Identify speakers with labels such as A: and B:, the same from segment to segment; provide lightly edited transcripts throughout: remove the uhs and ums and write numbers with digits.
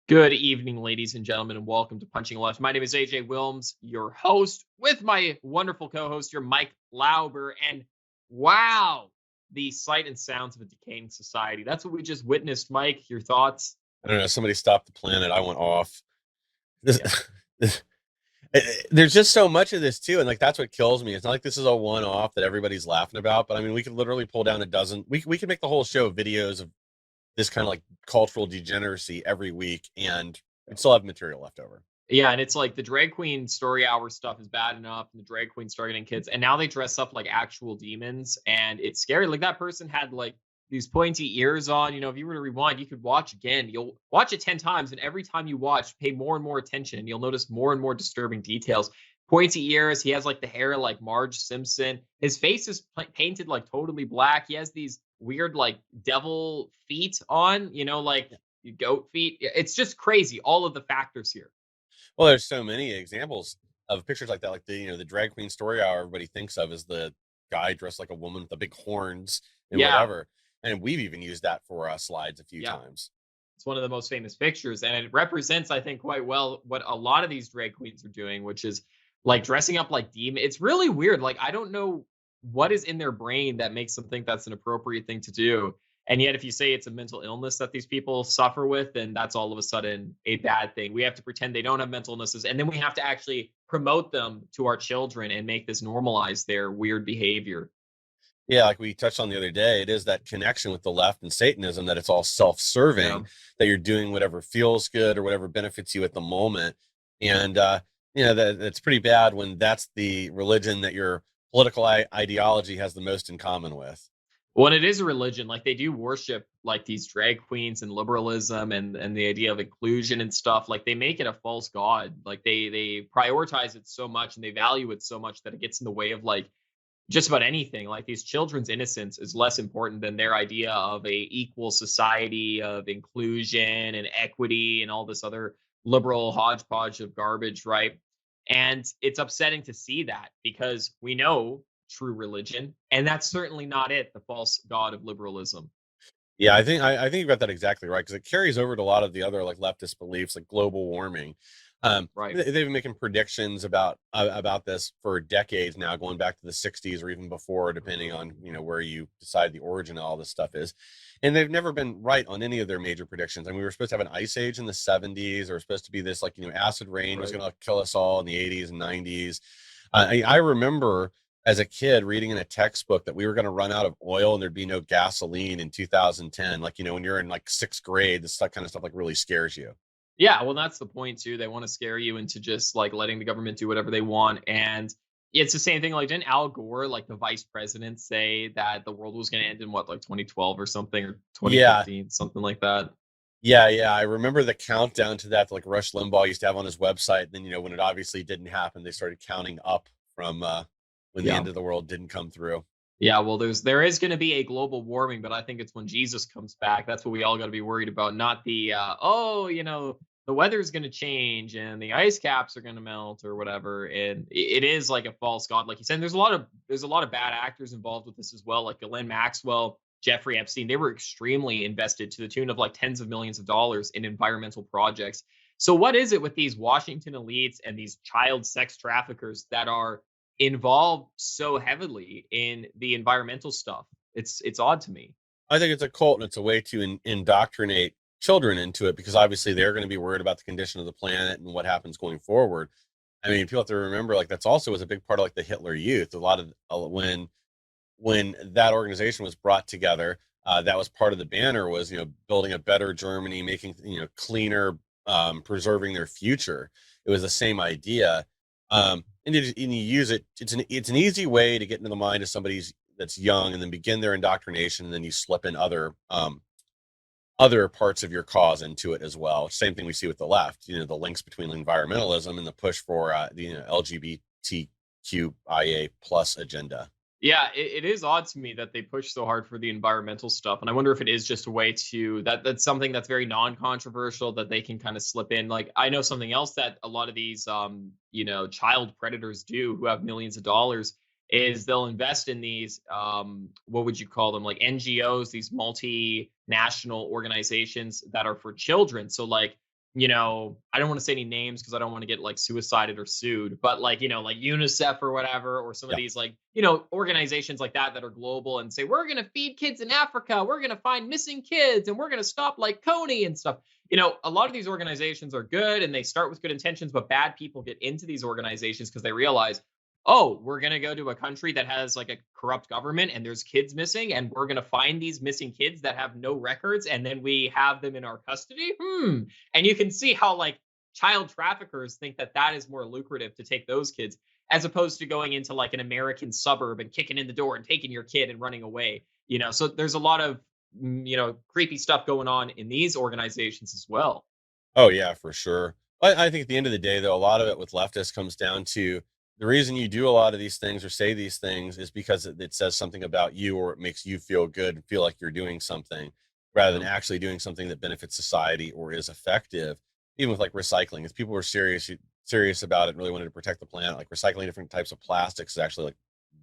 A: Good evening, ladies and gentlemen, and welcome to Punching Left. My name is AJ Wilms, your host, with my wonderful co-host, your Mike Lauber. And wow, the sight and sounds of a decaying society. That's what we just witnessed, Mike. Your thoughts?
B: I don't know. Somebody stopped the planet. I went off. This,
A: Yeah.
B: there's just so much of this too, and like that's what kills me. It's not like this is a one-off that everybody's laughing about, but I mean, we could literally pull down a dozen. We could make the whole show videos of this kind of like cultural degeneracy every week, and we'd still have material left over.
A: Yeah, and it's like the drag queen story hour stuff is bad enough, and the drag queens start getting kids, and now they dress up like actual demons, and it's scary. Like that person had like these pointy ears on. If you were to rewind, you could watch again. You'll watch it 10 times, and every time you watch, pay more and more attention, and you'll notice more and more disturbing details. Pointy ears. He has like the hair like Marge Simpson. His face is painted like totally black. He has these weird like devil feet on, like goat feet. It's just crazy. All of the factors here.
B: Well, there's so many examples of pictures like that, like the drag queen story hour everybody thinks of is the guy dressed like a woman with the big horns and
A: Yeah,
B: whatever, and we've even used that for slides a few
A: yeah.
B: times.
A: It's one of the most famous pictures, and it represents, I think, quite well what a lot of these drag queens are doing, which is like dressing up like demon. It's really weird. Like I don't know what is in their brain that makes them think that's an appropriate thing to do. And yet, if you say it's a mental illness that these people suffer with, then that's all of a sudden a bad thing. We have to pretend they don't have mental illnesses, and then we have to actually promote them to our children and make this normalize their weird behavior.
B: Yeah, like we touched on the other day, it is that connection with the left and Satanism that it's all
A: Yeah.
B: self-serving, that you're doing whatever feels good or whatever benefits you at the moment. And that's pretty bad when that's the religion that your political ideology has the most in common with.
A: Well, and it is a religion. Like they do worship like these drag queens and liberalism and the idea of inclusion and stuff. Like they make it a false god. Like they prioritize it so much and they value it so much that it gets in the way of like just about anything. Like these children's innocence is less important than their idea of a equal society of inclusion and equity and all this other liberal hodgepodge of garbage, right? And it's upsetting to see that because we know true religion, and that's certainly not it, the false god of liberalism.
B: Yeah, I think you got that exactly right because it carries over to a lot of the other like leftist beliefs, like global warming.
A: Right.
B: They've been making predictions about this for decades now, going back to the '60s or even before, depending on where you decide the origin of all this stuff is. And they've never been right on any of their major predictions. I mean, we were supposed to have an ice age in the '70s, or supposed to be this like acid rain was
A: Right.
B: going to kill us all in the '80s and '90s. I remember as a kid reading in a textbook that we were going to run out of oil and there'd be no gasoline in 2010. Like, when you're in like sixth grade, this stuff, kind of stuff like really scares you.
A: Yeah, well, that's the point too. They want to scare you into just like letting the government do whatever they want. And it's the same thing. Like, didn't Al Gore, like the vice president, say that the world was going to end in what, like 2012 or something, or
B: Yeah.
A: 2015, something like that?
B: Yeah. Yeah. I remember the countdown to that, like Rush Limbaugh used to have on his website. And then, when it obviously didn't happen, they started counting up from when the
A: Yeah.
B: end of the world didn't come through.
A: Yeah, well, there is going to be a global warming, but I think it's when Jesus comes back. That's what we all got to be worried about, not the the weather's going to change and the ice caps are going to melt or whatever. And it is like a false god, like you said. And there's a lot of bad actors involved with this as well, like Ghislaine Maxwell, Jeffrey Epstein. They were extremely invested to the tune of like tens of millions of dollars in environmental projects. So what is it with these Washington elites and these child sex traffickers that are involved so heavily in the environmental stuff? It's odd to me.
B: I think it's a cult and it's a way to indoctrinate children into it because obviously they're going to be worried about the condition of the planet and what happens going forward. I mean, people have to remember like that's also was a big part of like the Hitler Youth. A lot of when that organization was brought together, that was part of the banner was building a better Germany, making cleaner, preserving their future. It was the same idea, and you use it. It's an easy way to get into the mind of somebody that's young and then begin their indoctrination, and then you slip in other parts of your cause into it as well. Same thing we see with the left. The links between environmentalism and the push for the LGBTQIA plus agenda.
A: Yeah, it is odd to me that they push so hard for the environmental stuff, and I wonder if it is just a way to that's something that's very non-controversial that they can kind of slip in. Like I know something else that a lot of these child predators do who have millions of dollars is they'll invest in these what would you call them, like NGOs, these multinational organizations that are for children. So like I don't want to say any names because I don't want to get like suicided or sued, but like, like UNICEF or whatever, or some of
B: Yeah.
A: these like, organizations like that are global and say, we're going to feed kids in Africa. We're going to find missing kids and we're going to stop like Coney and stuff. A lot of these organizations are good and they start with good intentions, but bad people get into these organizations because they realize, oh, we're going to go to a country that has like a corrupt government and there's kids missing and we're going to find these missing kids that have no records and then we have them in our custody. And you can see how like child traffickers think that that is more lucrative to take those kids as opposed to going into like an American suburb and kicking in the door and taking your kid and running away. So there's a lot of creepy stuff going on in these organizations as well.
B: Oh yeah, for sure. I think at the end of the day, though, a lot of it with leftists comes down to the reason you do a lot of these things or say these things is because it says something about you or it makes you feel good and feel like you're doing something rather than
A: Yeah.
B: actually doing something that benefits society or is effective. Even with like recycling, if people were serious about it and really wanted to protect the planet, like recycling different types of plastics is actually like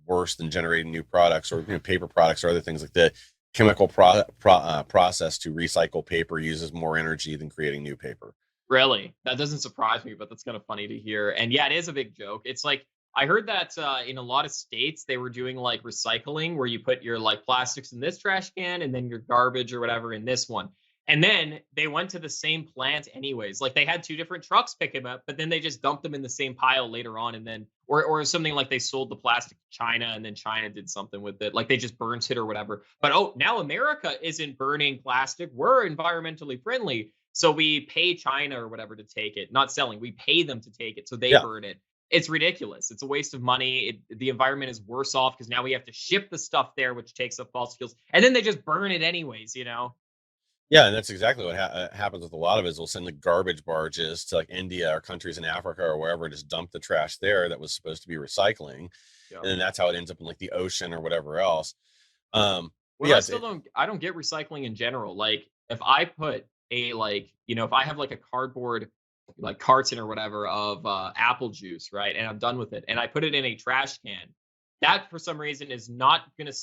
B: worse than generating new products or paper products or other things like that. Chemical process to recycle paper uses more energy than creating new paper.
A: Really? That doesn't surprise me, but that's kind of funny to hear. And yeah, it is a big joke. It's like I heard that in a lot of states they were doing like recycling where you put your like plastics in this trash can and then your garbage or whatever in this one. And then they went to the same plant anyways. Like they had two different trucks pick them up, but then they just dumped them in the same pile later on and then or something like they sold the plastic to China and then China did something with it. Like they just burnt it or whatever. But oh, now America isn't burning plastic. We're environmentally friendly. So we pay China or whatever to take it, not selling. We pay them to take it, so they
B: Yeah.
A: burn it. It's ridiculous. It's a waste of money. The environment is worse off because now we have to ship the stuff there, which takes up fossil fuels, and then they just burn it anyways.
B: Yeah, and that's exactly what happens with a lot of it. Is we'll send the garbage barges to like India or countries in Africa or wherever, and just dump the trash there that was supposed to be recycling,
A: Yeah.
B: and then that's how it ends up in like the ocean or whatever else. But
A: Well,
B: yeah,
A: I still don't. I don't get recycling in general. Like if I put a like, if I have like a cardboard like carton or whatever of apple juice, right, and I'm done with it, and I put it in a trash can, that for some reason is not going to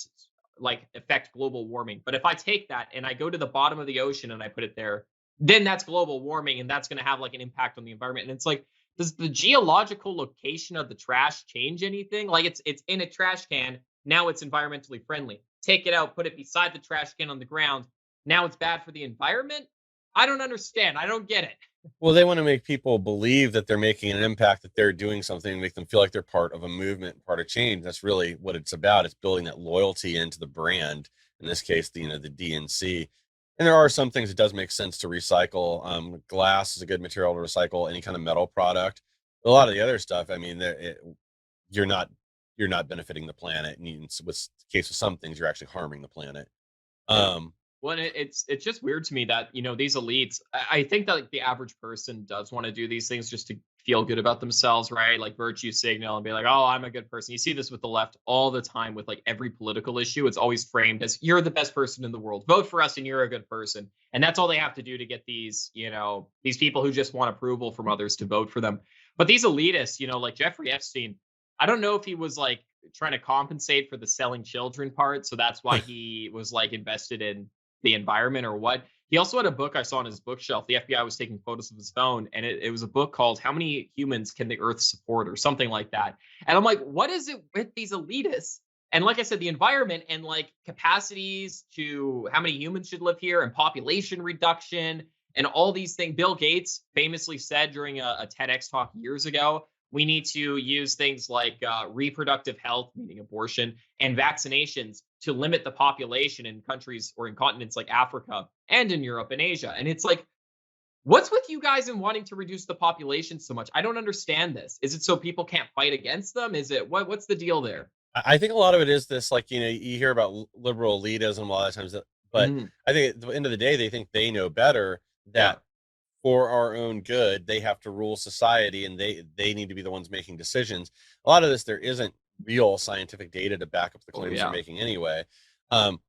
A: like affect global warming. But if I take that and I go to the bottom of the ocean and I put it there, then that's global warming, and that's going to have like an impact on the environment. And it's like, does the geological location of the trash change anything? Like it's in a trash can. Now it's environmentally friendly. Take it out, put it beside the trash can on the ground. Now it's bad for the environment. I don't understand. I don't get it.
B: well, they want to make people believe that they're making an impact, that they're doing something, make them feel like they're part of a movement, part of change. That's really what it's about. It's building that loyalty into the brand. In this case, the DNC. And there are some things it does make sense to recycle. Glass is a good material to recycle. Any kind of metal product. A lot of the other stuff, I mean, you're not you're not benefiting the planet. And with the case of some things, you're actually harming the planet.
A: Yeah.
B: Um,
A: Well, it's just weird to me that these elites. I think that like the average person does want to do these things just to feel good about themselves, right? Like virtue signal and be like, oh, I'm a good person. You see this with the left all the time with like every political issue. It's always framed as you're the best person in the world. Vote for us and you're a good person. And that's all they have to do to get these people who just want approval from others to vote for them. But these elitists, like Jeffrey Epstein, I don't know if he was like trying to compensate for the selling children part. So that's why he was like invested in the environment or what. He also had a book I saw on his bookshelf. The FBI was taking photos of his phone, and it was a book called How Many Humans Can the Earth Support or something like that. And I'm like, what is it with these elitists? And like I said, the environment and like capacities to how many humans should live here and population reduction and all these things. Bill Gates famously said during a TEDx talk years ago, we need to use things like reproductive health, meaning abortion, and vaccinations to limit the population in countries or in continents like Africa and in Europe and Asia. And it's like, what's with you guys in wanting to reduce the population so much? I don't understand this. Is it so people can't fight against them? Is it what's the deal there?
B: I think a lot of it is this, like, you hear about liberal elitism a lot of times, but
A: Mhm.
B: I think at the end of the day, they think they know better,
A: Yeah.
B: that for our own good, they have to rule society and they need to be the ones making decisions. A lot of this, there isn't real scientific data to back up the
A: Oh
B: claims they're
A: yeah.
B: making anyway.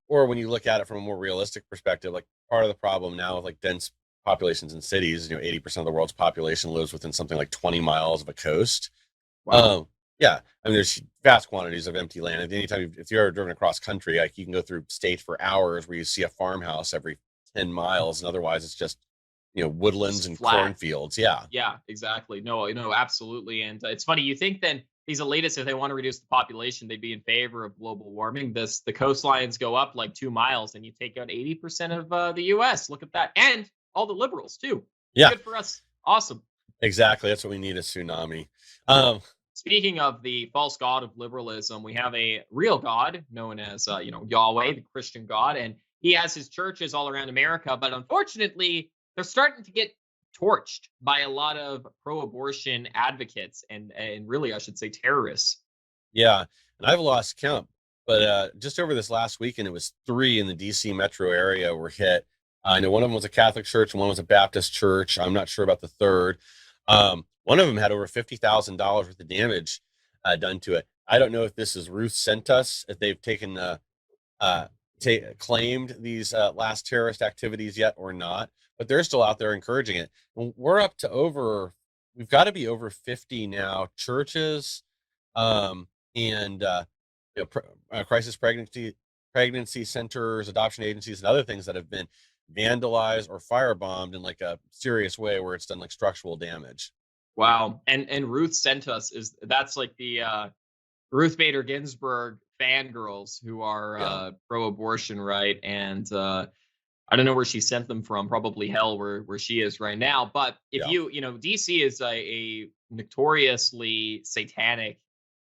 B: Or when you look at it from a more realistic perspective, like part of the problem now with like dense populations in cities, 80% of the world's population lives within something like 20 miles of a coast.
A: Wow.
B: Um, yeah, I mean, there's vast quantities of empty land. And anytime if you've ever driven across country, like you can go through states for hours where you see a farmhouse every 10 miles, and otherwise it's just woodlands
A: just
B: and
A: flat.
B: cornfields. Yeah.
A: Yeah, exactly. No, absolutely. And it's funny. You think then these elitists, if they want to reduce the population, they'd be in favor of global warming. The coastlines go up like 2 miles, and you take out 80% of the U.S. Look at that, and all the liberals too.
B: Yeah,
A: Good for us. Awesome.
B: exactly. That's what we need, a tsunami. Um,
A: Speaking of the false god of liberalism, we have a real God known as, Yahweh, the Christian God, and he has his churches all around America. But unfortunately, they're starting to get torched by a lot of pro-abortion advocates and really, I should say, terrorists.
B: yeah, and I've lost count, but just over this last weekend, it was three in the DC metro area were hit. I know one of them was a Catholic church and one was a Baptist church. I'm not sure about the third. One of them had over $50,000 worth of damage done to it. I don't know if this is Ruth sent us, if they've taken uh, claimed these last terrorist activities yet or not, but they're still out there encouraging it. We're up to we've got to be over 50 now churches um, and crisis pregnancy centers, adoption agencies, and other things that have been vandalized or firebombed in like a serious way where it's done like structural damage.
A: Wow. And Ruth sent us is that's like the Ruth Bader Ginsburg fangirls who are
B: Yeah,
A: pro-abortion, right? And I don't know where she sent them from, probably hell where she is right now. But if
B: yeah,
A: DC is a notoriously satanic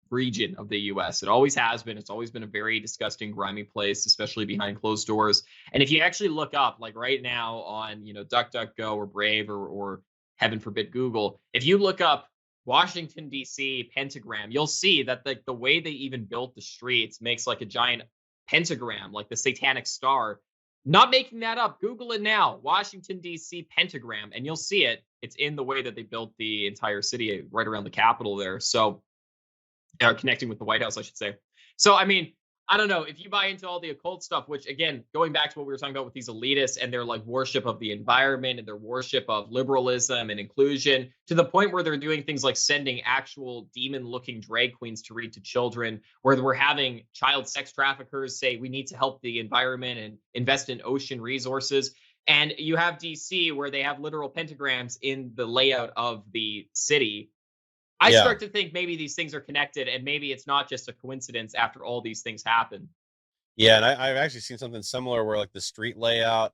A: region of the US. It always has been. It's always been a very disgusting, grimy place, especially behind closed doors. And if you actually look up, like right now on, DuckDuckGo or Brave or heaven forbid Google, if you look up Washington D.C. pentagram, you'll see that the way they even built the streets makes like a giant pentagram, like the satanic star. Not making that up. Google it now. Washington D.C. pentagram, and you'll see it. It's in the way that they built the entire city right around the Capitol there. So connecting with the White House, I should say. So, I mean, I don't know if you buy into all the occult stuff, which again, going back to what we were talking about with these elitists and their like worship of the environment and their worship of liberalism and inclusion to the point where they're doing things like sending actual demon looking drag queens to read to children, where we're having child sex traffickers say we need to help the environment and invest in ocean resources. And you have DC where they have literal pentagrams in the layout of the city. I
B: yeah.
A: start to think maybe these things are connected and maybe it's not just a coincidence after all these things happen.
B: Yeah, and I've actually seen something similar where like the street layout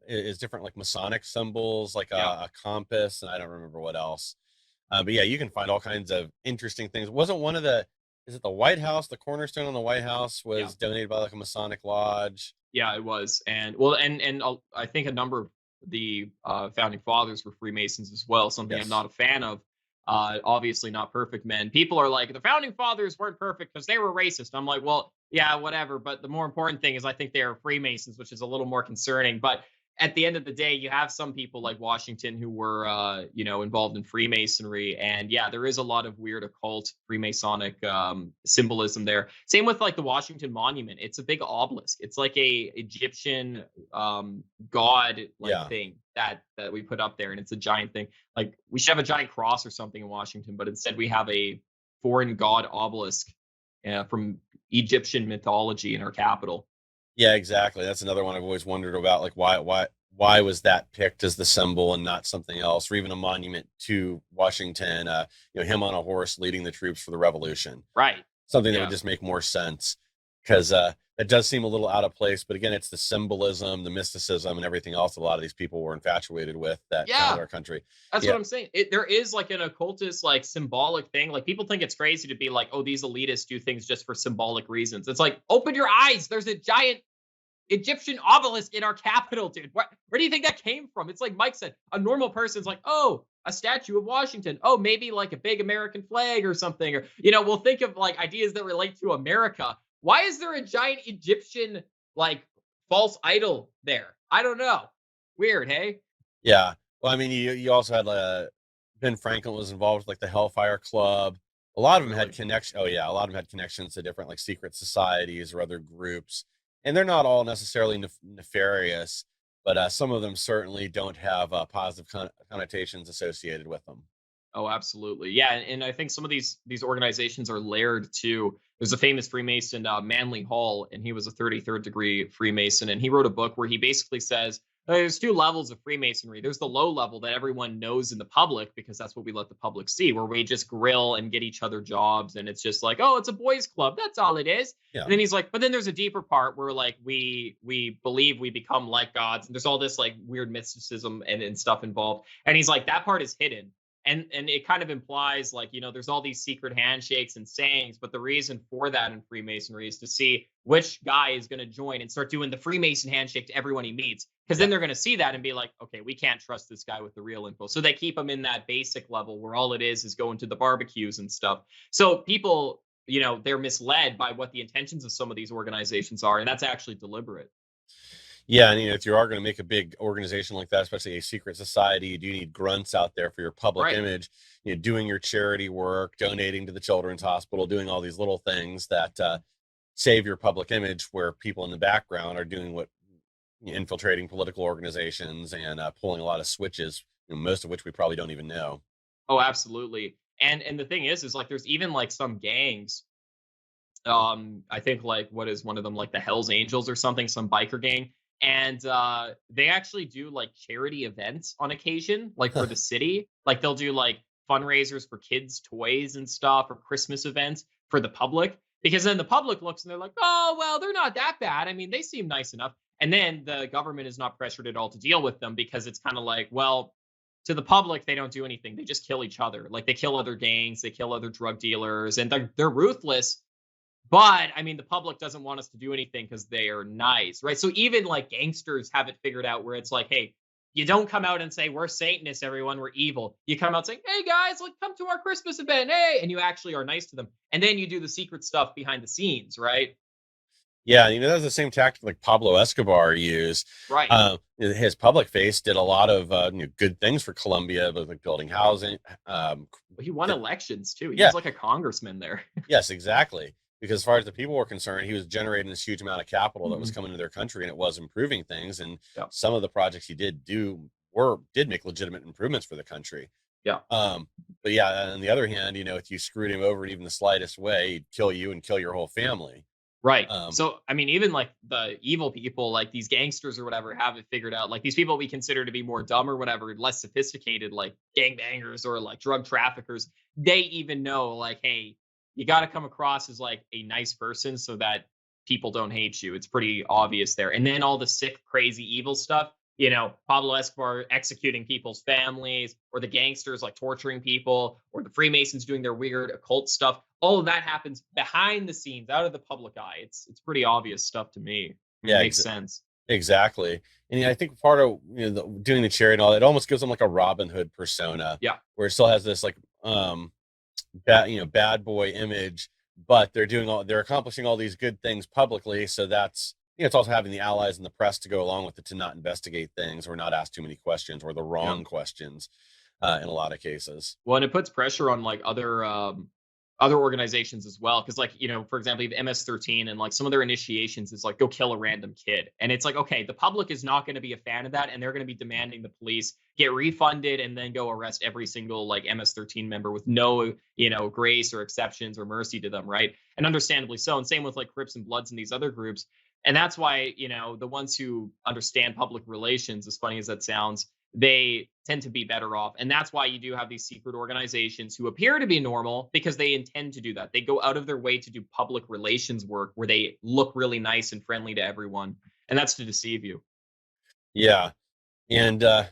B: is different, like Masonic symbols, like
A: Yeah.
B: a compass, and I don't remember what else. But yeah, you can find all kinds of interesting things. Wasn't one of the is it the White House? The cornerstone on the White House
A: Yeah.
B: was donated by like a Masonic lodge.
A: Yeah, it was. And well, and I think a number of the founding fathers were Freemasons as well, something I'm
B: Yes.
A: not a fan of. Obviously not perfect men. People are like, the founding fathers weren't perfect because they were racist. I'm like, well, yeah, whatever. But the more important thing is I think they are Freemasons, which is a little more concerning. But at the end of the day, you have some people like Washington who were, involved in Freemasonry, and yeah, there is a lot of weird occult Freemasonic symbolism there. Same with like the Washington Monument; it's a big obelisk. It's like a Egyptian god like
B: Yeah.
A: thing that we put up there, and it's a giant thing. Like we should have a giant cross or something in Washington, but instead we have a foreign god obelisk from Egyptian mythology in our capital.
B: Yeah, exactly. That's another one I've always wondered about, like why was that picked as the symbol and not something else, or even a monument to Washington, him on a horse leading the troops for the revolution.
A: Right.
B: Something that would
A: Yeah.
B: just make more sense because it does seem a little out of place. But again, it's the symbolism, the mysticism, and everything else that a lot of these people were infatuated with that founded
A: Yeah.
B: our country.
A: That's what
B: Yeah,
A: I'm saying. There is like an occultist, like symbolic thing. Like people think it's crazy to be like, oh, these elitists do things just for symbolic reasons. It's like, open your eyes. There's a giant Egyptian obelisk in our capital, dude. Where do you think that came from? It's like Mike said, a normal person's like, oh, a statue of Washington. Oh, maybe like a big American flag or something. Or, we'll think of like ideas that relate to America. Why is there a giant Egyptian like false idol there? I don't know. Weird, hey?
B: yeah. Well, I mean, you also had Ben Franklin was involved with like the Hellfire Club. A lot of them had
A: Really?
B: connection. Oh yeah, a lot of them had connections to different like secret societies or other groups, and they're not all necessarily nefarious, but some of them certainly don't have positive connotations associated with them.
A: Oh, absolutely. Yeah, and I think some of these organizations are layered too. There's a famous Freemason, Manly Hall, and he was a 33rd degree Freemason, and he wrote a book where he basically says There's two levels of Freemasonry. There's the low level that everyone knows in the public because that's what we let the public see, where we just grill and get each other jobs, and it's just like, oh, it's a boys' club. That's all it is.
B: Yeah.
A: And then he's like, but then there's a deeper part where like we believe we become like gods, and there's all this like weird mysticism and stuff involved. And he's like, that part is hidden. And it kind of implies like, there's all these secret handshakes and sayings, but the reason for that in Freemasonry is to see which guy is going to join and start doing the Freemason handshake to everyone he meets, because
B: Yeah.
A: then they're going to see that and be like, okay, we can't trust this guy with the real info. So they keep him in that basic level where all it is going to the barbecues and stuff. So people, they're misled by what the intentions of some of these organizations are, and that's actually deliberate.
B: Yeah, and if you are going to make a big organization like that, especially a secret society, you do need grunts out there for your public
A: Right.
B: image. Doing your charity work, donating to the children's hospital, doing all these little things that save your public image, where people in the background are doing what infiltrating political organizations and pulling a lot of switches, most of which we probably don't even know.
A: Oh, absolutely. And the thing is like there's even like some gangs. I think like what is one of them, like the Hells Angels or something, some biker gang. And they actually do like charity events on occasion, like for the city. Like they'll do like fundraisers for kids' toys and stuff, or Christmas events for the public. Because then the public looks and they're like, oh, well, they're not that bad. I mean, they seem nice enough. And then the government is not pressured at all to deal with them, because it's kind of like, well, to the public, they don't do anything. They just kill each other. Like they kill other gangs, they kill other drug dealers, and they're ruthless. But I mean, the public doesn't want us to do anything because they are nice, right? So even like gangsters have it figured out where it's like, hey, you don't come out and say we're Satanists, everyone, we're evil. You come out saying, hey guys, like come to our Christmas event, hey, and you actually are nice to them, and then you do the secret stuff behind the scenes, right?
B: Yeah, that was the same tactic like Pablo Escobar used.
A: Right.
B: His public face did a lot of good things for Colombia, but like building housing.
A: He won elections too. He
B: Yeah.
A: was like a congressman there.
B: Yes, exactly. Because as far as the people were concerned, he was generating this huge amount of capital that was
A: Mhm.
B: coming to their country, and it was improving things. And
A: Yeah.
B: some of the projects he did make legitimate improvements for the country.
A: Yeah.
B: But yeah, on the other hand, if you screwed him over in even the slightest way, he'd kill you and kill your whole family.
A: Right.
B: Um,
A: So, I mean, even like the evil people, like these gangsters or whatever, have it figured out. Like these people we consider to be more dumb or whatever, less sophisticated, like gangbangers or like drug traffickers, they even know, like, hey, you got to come across as like a nice person so that people don't hate you. It's pretty obvious there. And then all the sick, crazy, evil stuff, Pablo Escobar executing people's families, or the gangsters like torturing people, or the Freemasons doing their weird occult stuff. All of that happens behind the scenes, out of the public eye. It's pretty obvious stuff to me. It
B: yeah,
A: makes sense.
B: exactly. And I think part of doing the charity and all, it almost gives them like a Robin Hood persona,
A: Yeah.
B: where it still has this like bad boy image, but they're accomplishing all these good things publicly. So that's it's also having the allies and the press to go along with it, to not investigate things or not ask too many questions, or the
A: Yeah.
B: wrong questions in a lot of cases.
A: Well, and it puts pressure on like other organizations as well, because like for example, you have MS-13, and like some of their initiations is like go kill a random kid, and it's like, okay, the public is not going to be a fan of that, and they're going to be demanding the police get refunded and then go arrest every single like MS-13 member with no grace or exceptions or mercy to them, right? And understandably so. And same with like Crips and Bloods and these other groups. And that's why the ones who understand public relations, as funny as that sounds, they tend to be better off. And that's why you do have these secret organizations who appear to be normal, because they intend to do that. They go out of their way to do public relations work where they look really nice and friendly to everyone. And that's to deceive you.
B: Yeah, and trying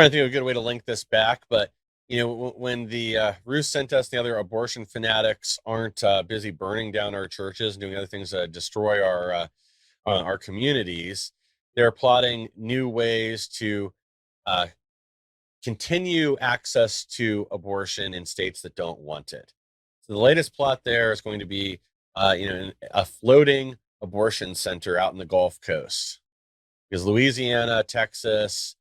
B: to think of a good way to link this back, but when the Roos sent us, the other abortion fanatics aren't busy burning down our churches and doing other things to destroy our communities, they're plotting new ways to continue access to abortion in states that don't want it. So the latest plot there is going to be a floating abortion center out in the Gulf Coast, because Louisiana, Texas,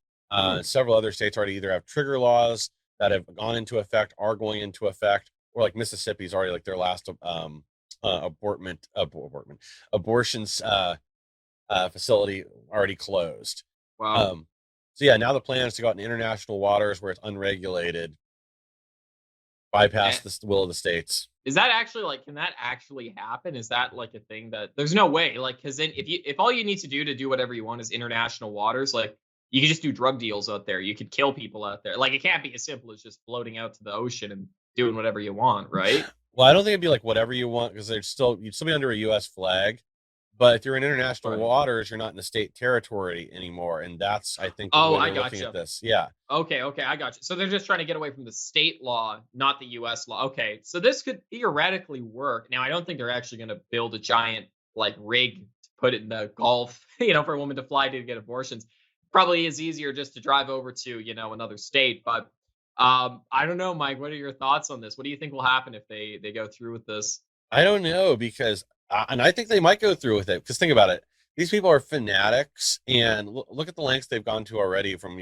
B: several other states already either have trigger laws that have gone into effect, are going into effect, or like Mississippi's already like their last abortions facility already closed.
A: Wow.
B: So yeah, now the plan is to go out in international waters where it's unregulated, bypass the will of the states.
A: Is that actually like, can that actually happen? Is that like a thing that there's no way? Like, because then if all you need to do whatever you want is international waters, like you could just do drug deals out there. You could kill people out there. Like it can't be as simple as just floating out to the ocean and doing whatever you want, right?
B: Well, I don't think it'd be like whatever you want because you'd still be under a U.S. flag. But if you're in international
A: Right.
B: waters, you're not in the state territory anymore, and that's I think the
A: Oh,
B: way
A: I
B: they're looking at
A: gotcha.
B: this. Yeah,
A: Okay, okay, I got you. So they're just trying to get away from the state law, not the US law. Okay. So this could theoretically work. Now, I don't think they're actually going to build a giant like rig to put it in the Gulf, for a woman to fly to get abortions. Probably is easier just to drive over to, another state, but I don't know, Mike, what are your thoughts on this? What do you think will happen if they go through with this?
B: I don't know because, and I think they might go through with it because think about it. These people are fanatics, and look at the lengths they've gone to already from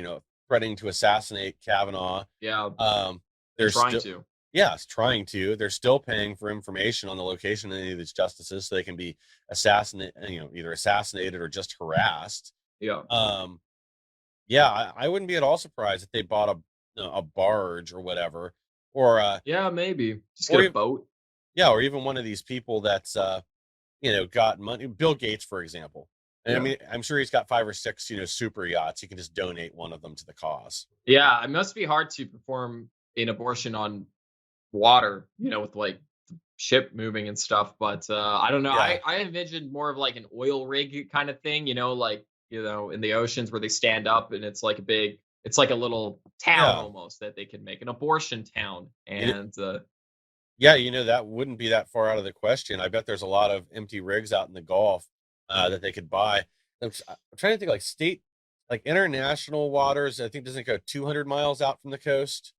B: threatening to assassinate Kavanaugh.
A: Yeah,
B: Um,
A: and
B: they're
A: trying
B: still,
A: to.
B: yes, trying to. They're still paying for information on the location of any of these justices so they can be assassinated, either assassinated or just harassed.
A: Yeah.
B: Um, yeah, I wouldn't be at all surprised if they bought a barge or whatever, or
A: Yeah, maybe. Just get
B: or
A: a
B: even,
A: boat.
B: yeah, or even one of these people that's got money. Bill Gates, for example. And I
A: Yeah.
B: mean, I'm sure he's got 5 or 6, super yachts. You can just donate one of them to the cause.
A: Yeah, it must be hard to perform an abortion on water, with like ship moving and stuff. But I don't know.
B: Yeah,
A: I envisioned more of like an oil rig kind of thing, like in the oceans where they stand up and it's like a little town
B: yeah.
A: almost that they can make an abortion town.
B: It,
A: And
B: yeah, that wouldn't be that far out of the question. I bet there's a lot of empty rigs out in the Gulf that they could buy. I'm trying to think like international waters. I think doesn't it go 200 miles out from the coast.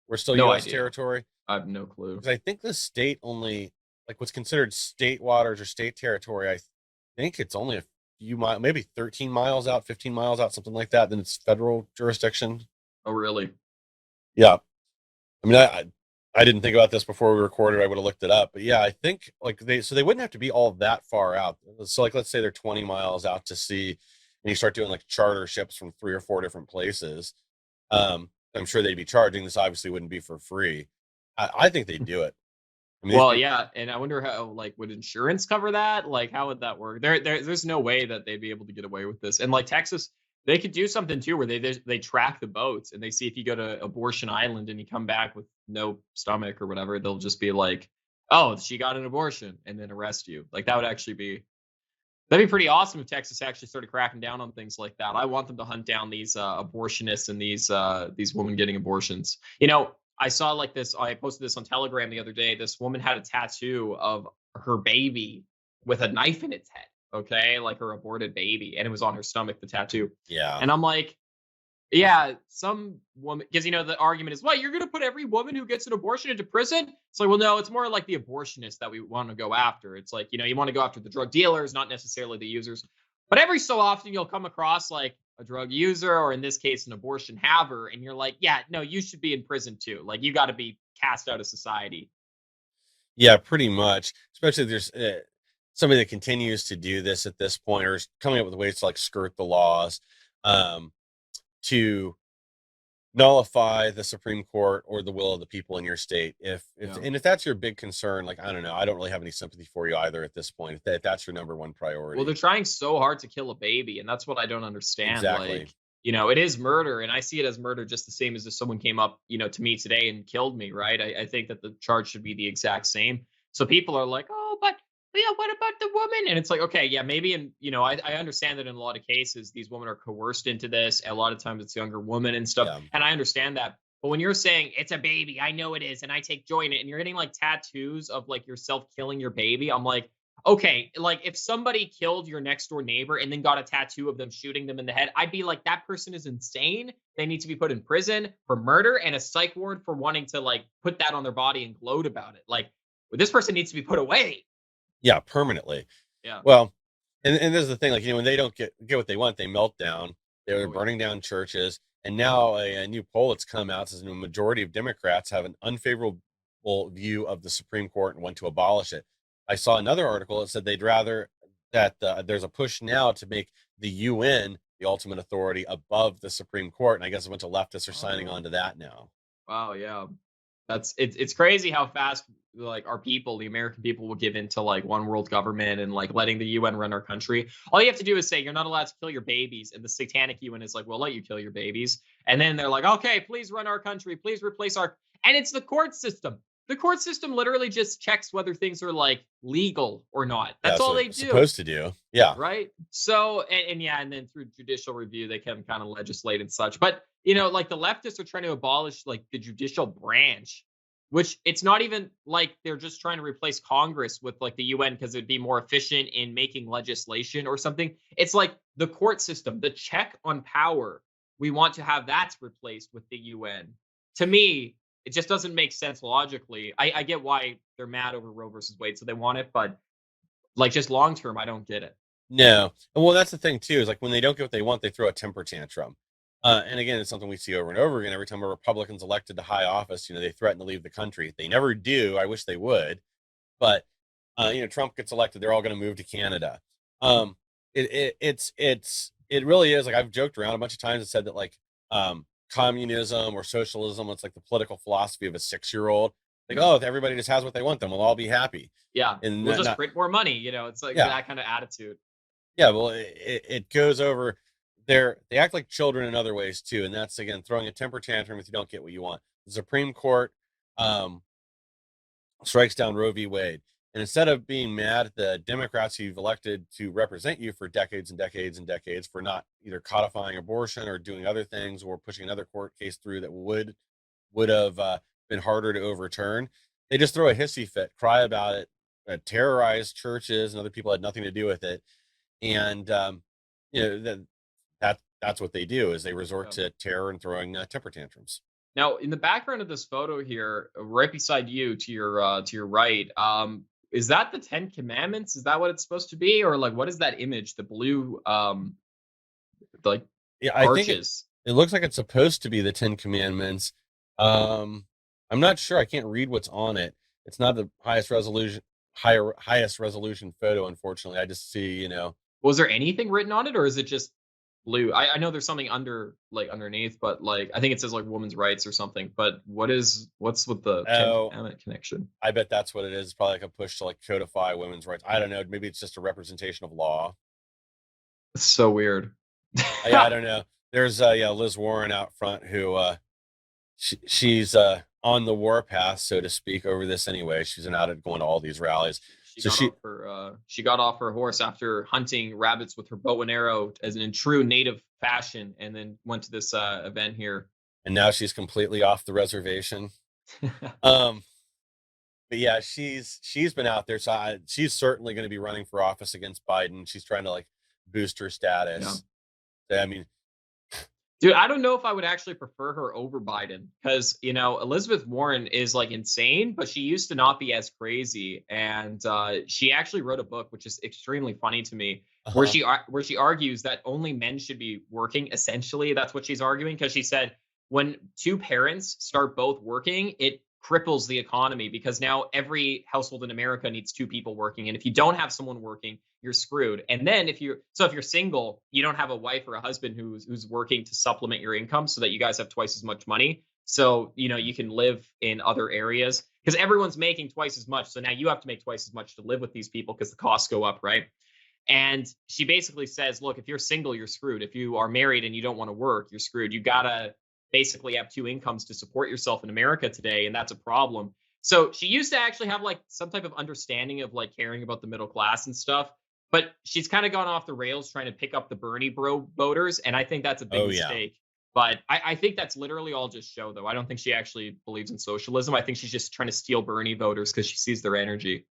B: We're still
A: no
B: U.S.
A: idea.
B: territory.
A: I have no clue.
B: Because I think the state only, like what's considered state waters or state territory, I think it's only a few miles, maybe 13 miles out, 15 miles out, something like that. Then it's federal jurisdiction.
A: Oh, really?
B: Yeah. I mean, I didn't think about this before we recorded. I would have looked it up. But yeah, I think like so they wouldn't have to be all that far out. So like, let's say they're 20 miles out to sea and you start doing like charter ships from 3 or 4 different places. I'm sure they'd be charging. This obviously wouldn't be for free. I think they'd do it. I mean, these
A: Well,
B: people,
A: yeah, and I wonder how like would insurance cover that? Like how would that work? There's no way that they'd be able to get away with this. And like Texas, they could do something too where they track the boats and they see if you go to Abortion Island and you come back with no stomach or whatever, they'll just be like, "Oh, she got an abortion," and then arrest you. Like that would actually be that'd be pretty awesome if Texas actually started cracking down on things like that. I want them to hunt down these abortionists and these women getting abortions. I saw like this. I posted this on Telegram the other day. This woman had a tattoo of her baby with a knife in its head. Okay, like her aborted baby, and it was on her stomach. The tattoo,
B: yeah.
A: and I'm like, yeah, some woman, because the argument is, what, you're going to put every woman who gets an abortion into prison? It's like, well, no, it's more like the abortionists that we want to go after. It's like, you want to go after the drug dealers, not necessarily the users. But every so often you'll come across like a drug user, or in this case, an abortion haver, and you're like, yeah, no, you should be in prison too. Like, you got to be cast out of society.
B: Yeah, pretty much. Especially if there's somebody that continues to do this at this point, or is coming up with ways to like skirt the laws, um, to nullify the Supreme Court or the will of the people in your state.
A: Yeah.
B: If that's your big concern, like I don't know, I don't really have any sympathy for you either at this point. If that's your number one
A: Well, they're
B: priority,
A: trying so hard to kill a baby, and that's what I don't understand.
B: exactly.
A: Like, it is murder, and I see it as murder just the same as if someone came up, to me today and killed me, right? I think that the charge should be the exact same. So people are like, oh, but yeah, what about the woman? And it's like, okay, yeah, maybe, and I understand that in a lot of cases, these women are coerced into this. A lot of times it's younger women and stuff,
B: Yeah,
A: and I understand that. But when you're saying it's a baby, I know it is, and I take joy in it, and you're getting like tattoos of like yourself killing your baby, I'm like, okay, like if somebody killed your next door neighbor and then got a tattoo of them shooting them in the head, I'd be like, that person is insane. They need to be put in prison for murder and a psych ward for wanting to like put that on their body and gloat about it. Like, well, this person needs to be put away.
B: yeah, permanently.
A: Yeah.
B: Well, and there's the thing, like when they don't get what they want, they melt down. They're
A: Oh, yeah.
B: burning down churches, and now a new poll that's come out says a majority of Democrats have an unfavorable view of the Supreme Court and want to abolish it. I saw another article that said they'd rather that there's a push now to make the UN the ultimate authority above the Supreme Court, and I guess a bunch of leftists are signing
A: Oh,
B: on to that now.
A: wow. Yeah. It's crazy how fast like our people, the American people, will give into like one world government and like letting the UN run our country. All you have to do is say you're not allowed to kill your babies, and the satanic UN is like, we'll let you kill your babies. And then they're like, okay, please run our country, please replace our. And it's the court system. The court system literally just checks whether things are like legal or not. That's
B: That's
A: all
B: what
A: they
B: it's
A: do.
B: supposed to do. Yeah.
A: Right. So, and yeah, and then through judicial review, they can kind of legislate and such. But, you know, like the leftists are trying to abolish like the judicial branch, which it's not even like they're just trying to replace Congress with like the UN because it'd be more efficient in making legislation or something. It's like the court system, the check on power. We want to have that replaced with the UN. To me, it just doesn't make sense logically. I get why they're mad over Roe versus Wade, so they want it, but like just long term, I don't get it.
B: No. And well, that's the thing too, is like when they don't get what they want, they throw a temper tantrum. And again, it's something we see over and over again. Every time a Republican's elected to high office, they threaten to leave the country. They never do. I wish they would. But Trump gets elected, they're all going to move to Canada. It really is like I've joked around a bunch of times and said that like communism or socialism, it's like the political philosophy of a 6-year-old. Like, oh, if everybody just has what they want, then we'll all be happy.
A: Yeah,
B: And
A: we'll just print more money. You know, it's like
B: Yeah.
A: that kind of attitude.
B: Yeah, well, it goes over there. They act like children in other ways too, and that's again throwing a temper tantrum if you don't get what you want. The Supreme Court um, strikes down Roe v. Wade, and instead of being mad at the Democrats who you've elected to represent you for decades and decades and decades for not either codifying abortion or doing other things or pushing another court case through that would have been harder to overturn, they just throw a hissy fit, cry about it, terrorize churches and other people had nothing to do with it. And that's what they do is they resort to terror and throwing temper tantrums.
A: Now, in the background of this photo here, right beside you to your right, is that the Ten Commandments? Is that what it's supposed to be, or like what is that image? The blue, like
B: Yeah, I think
A: arches.
B: it looks like it's supposed to be the Ten Commandments. I'm not sure. I can't read what's on it. It's not the highest resolution photo, unfortunately. I just see,
A: Was there anything written on it, or is it just blue? I know there's something underneath, but like I think it says like women's rights or something. But what's with the Ten Commandment connection?
B: I bet that's what it is. It's probably like a push to like codify women's rights. I don't know. Maybe it's just a representation of law.
A: It's so weird.
B: Yeah, I don't know. There's Liz Warren out front who she's on the warpath, so to speak, over this anyway. She's out at going to all these rallies.
A: She got off her horse after hunting rabbits with her bow and arrow as in true native fashion, and then went to this event here.
B: And now she's completely off the reservation. But yeah, she's been out there, so she's certainly going to be running for office against Biden. She's trying to like boost her status. Yeah. I mean,
A: dude, I don't know if I would actually prefer her over Biden because, Elizabeth Warren is like insane, but she used to not be as crazy. And she actually wrote a book, which is extremely funny to me, where she argues that only men should be working. Essentially, that's what she's arguing, because she said when two parents start both working, it cripples the economy because now every household in America needs two people working. And if you don't have someone working, you're screwed. And then if you're single, you don't have a wife or a husband who's working to supplement your income so that you guys have twice as much money. So, you can live in other areas because everyone's making twice as much. So now you have to make twice as much to live with these people because the costs go up, right? And she basically says, look, if you're single, you're screwed. If you are married and you don't want to work, you're screwed. You got to basically have two incomes to support yourself in America today. And that's a problem. So she used to actually have like some type of understanding of like caring about the middle class and stuff. But she's kind of gone off the rails trying to pick up the Bernie bro voters. And I think that's a big mistake. But I think that's literally all just show, though. I don't think she actually believes in socialism. I think she's just trying to steal Bernie voters because she sees their energy.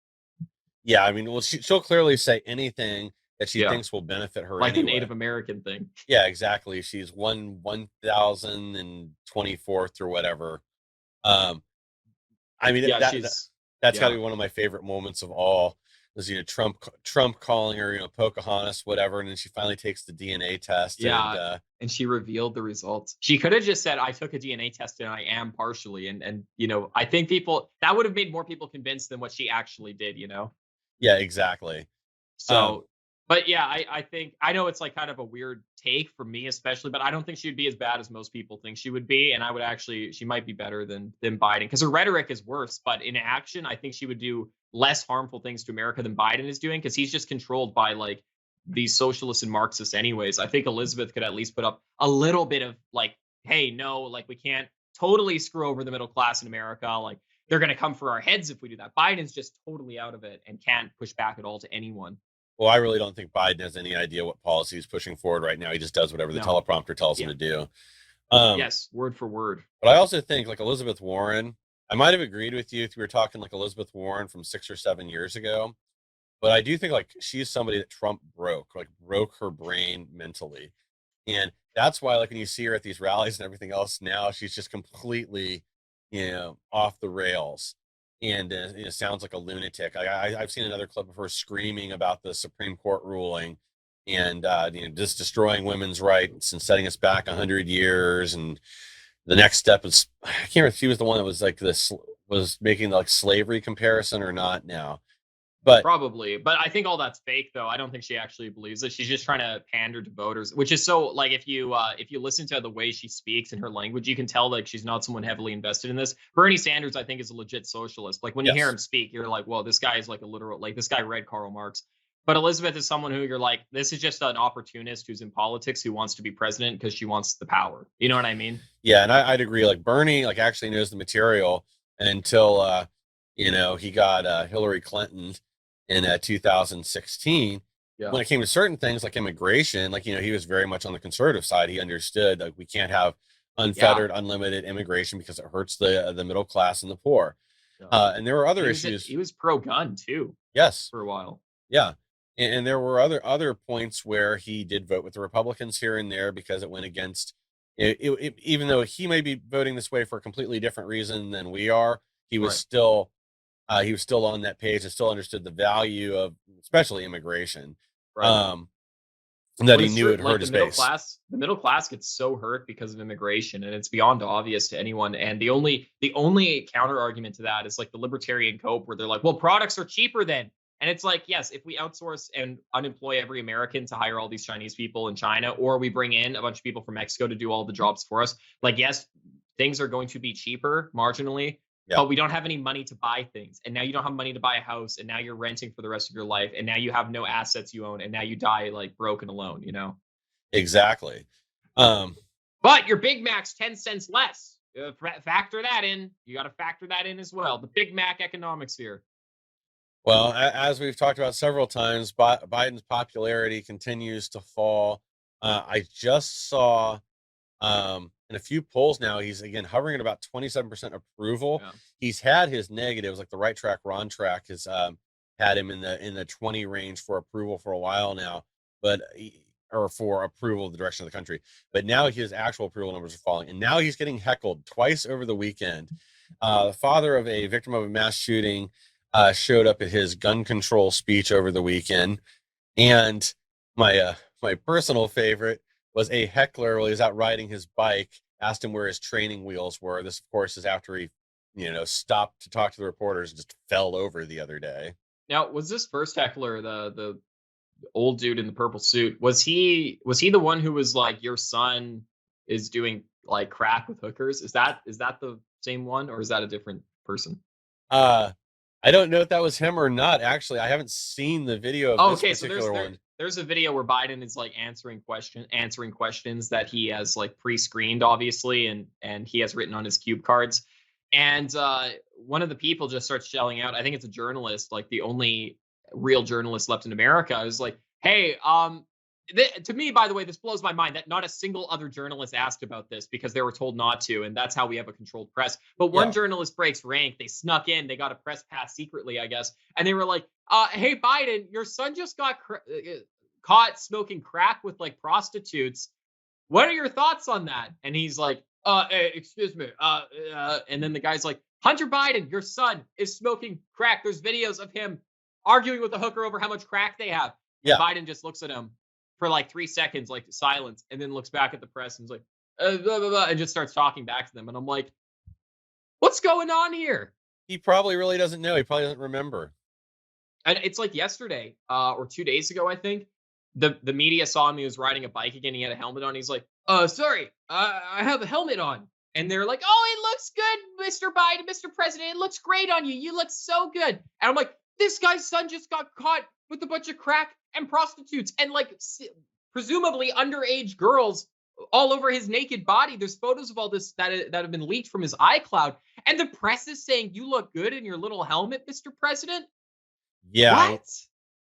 B: Yeah, I mean, well, she'll clearly say anything that she thinks will benefit her.
A: Like
B: anyway.
A: The Native American thing.
B: Yeah, exactly. She's 1,024th or whatever. I mean, that's got to be one of my favorite moments of all. Was Trump calling her Pocahontas, whatever, and then she finally takes the DNA test.
A: Yeah, and she revealed the results. She could have just said, "I took a DNA test and I am partially," and I think that would have made more people convinced than what she actually did.
B: Yeah, exactly.
A: So But yeah, I think I know it's like kind of a weird take for me, especially, but I don't think she'd be as bad as most people think she would be. And I would actually, she might be better than Biden because her rhetoric is worse. But in action, I think she would do less harmful things to America than Biden is doing because he's just controlled by like these socialists and Marxists, anyways. I think Elizabeth could at least put up a little bit of like, hey, no, like we can't totally screw over the middle class in America. Like they're going to come for our heads if we do that. Biden's just totally out of it and can't push back at all to anyone.
B: Well, I really don't think Biden has any idea what policy he's pushing forward right now. He just does whatever the
A: No.
B: teleprompter tells him
A: Yeah.
B: to do. Um,
A: Yes, word for word.
B: but I also think like Elizabeth Warren, I might have agreed with you if we were talking like Elizabeth Warren from 6 or 7 years ago. But I do think like she's somebody that Trump broke her brain mentally. And that's why, like, when you see her at these rallies and everything else now, she's just completely, off the rails, and sounds like a lunatic. I've seen another clip of her screaming about the Supreme Court ruling, and just destroying women's rights and setting us back 100 years. And the next step is, I can't remember if she was the one that was like this was making like slavery comparison or not now, but
A: Probably, but I think all that's fake, though. I don't think she actually believes it. She's just trying to pander to voters, which is so like if you listen to the way she speaks and her language, you can tell like she's not someone heavily invested in this. Bernie Sanders, I think, is a legit socialist. Like when you hear
B: yes,
A: him speak, you're like, well, this guy is like a literal like this guy read Karl Marx. But Elizabeth is someone who you're like, this is just an opportunist who's in politics who wants to be president because she wants the power. You know what I mean?
B: yeah, and I'd agree. Like Bernie, like actually knows the material until he got Hillary Clinton in 2016.
A: Yeah.
B: When it came to certain things like immigration, like he was very much on the conservative side. He understood like we can't have
A: Yeah.
B: unfettered, unlimited immigration because it hurts the middle class and the poor.
A: Yeah.
B: And there were other
A: He was
B: issues.
A: he was pro gun too
B: Yes,
A: for a while.
B: yeah, and there were other points where he did vote with the Republicans here and there because it went against. Even though he may be voting this way for a completely different reason than we are, he was
A: Right.
B: still he was still on that page and still understood the value of especially immigration.
A: Right.
B: And that
A: Well,
B: he
A: it's
B: knew
A: true.
B: it
A: Like
B: hurt his base.
A: the middle class gets so hurt because of immigration, and it's beyond obvious to anyone. And the only counter argument to that is like the libertarian cope, where they're like, "Well, products are cheaper then." And it's like, yes, if we outsource and unemploy every American to hire all these Chinese people in China, or we bring in a bunch of people from Mexico to do all the jobs for us, like, yes, things are going to be cheaper marginally,
B: Yeah,
A: but we don't have any money to buy things. And now you don't have money to buy a house, and now you're renting for the rest of your life, and now you have no assets you own, and now you die like broken alone, you know?
B: exactly. Um,
A: But your Big Mac's 10 cents less. Factor that in. You got to factor that in as well. The Big Mac economics here.
B: well, as we've talked about several times, Biden's popularity continues to fall. I just saw in a few polls now, he's again hovering at about 27% approval.
A: Yeah.
B: He's had his negatives, like the Right Track, Wrong Track has had him in the 20 range for approval for a while now, or for approval of the direction of the country. But now his actual approval numbers are falling, and now he's getting heckled twice over the weekend. The father of a victim of a mass shooting showed up at his gun control speech over the weekend, and my personal favorite was a heckler while he was out riding his bike, asked him where his training wheels were. This, of course, is after he, stopped to talk to the reporters and just fell over the other day.
A: Now, was this first heckler the old dude in the purple suit? Was he the one who was like, your son is doing like crack with hookers? Is that the same one, or is that a different person?
B: Uh, I don't know if that was him or not. Actually, I haven't seen the video of
A: Oh,
B: this
A: okay. So
B: particular one.
A: there's a video where Biden is like answering questions that he has like pre-screened, obviously, and he has written on his cube cards. And one of the people just starts yelling out. I think it's a journalist, like the only real journalist left in America, is like, "Hey, to me, by the way, this blows my mind that not a single other journalist asked about this because they were told not to, and that's how we have a controlled press. But one
B: Yeah.
A: journalist breaks rank. They snuck in. They got a press pass secretly, I guess, and they were like, "Hey, Biden, your son just got caught smoking crack with like prostitutes. What are your thoughts on that?" And he's like, excuse me, and then the guy's like, "Hunter Biden, your son is smoking crack. There's videos of him arguing with the hooker over how much crack they have." And
B: Yeah.
A: Biden just looks at him for like 3 seconds, like silence, and then looks back at the press and is like, blah, blah, blah, and just starts talking back to them. And I'm like, what's going on here?
B: He probably really doesn't know. He probably doesn't remember.
A: And it's like yesterday, or 2 days ago, I think. the media saw him. He was riding a bike again. He had a helmet on. He's like, sorry, I have a helmet on." And they're like, "Oh, it looks good, Mr. Biden, Mr. President. It looks great on you. You look so good." And I'm like, this guy's son just got caught with a bunch of crack and prostitutes and like presumably underage girls all over his naked body. There's photos of all this that have been leaked from his iCloud, and the press is saying you look good in your little helmet, Mr. President.
B: Yeah,
A: What?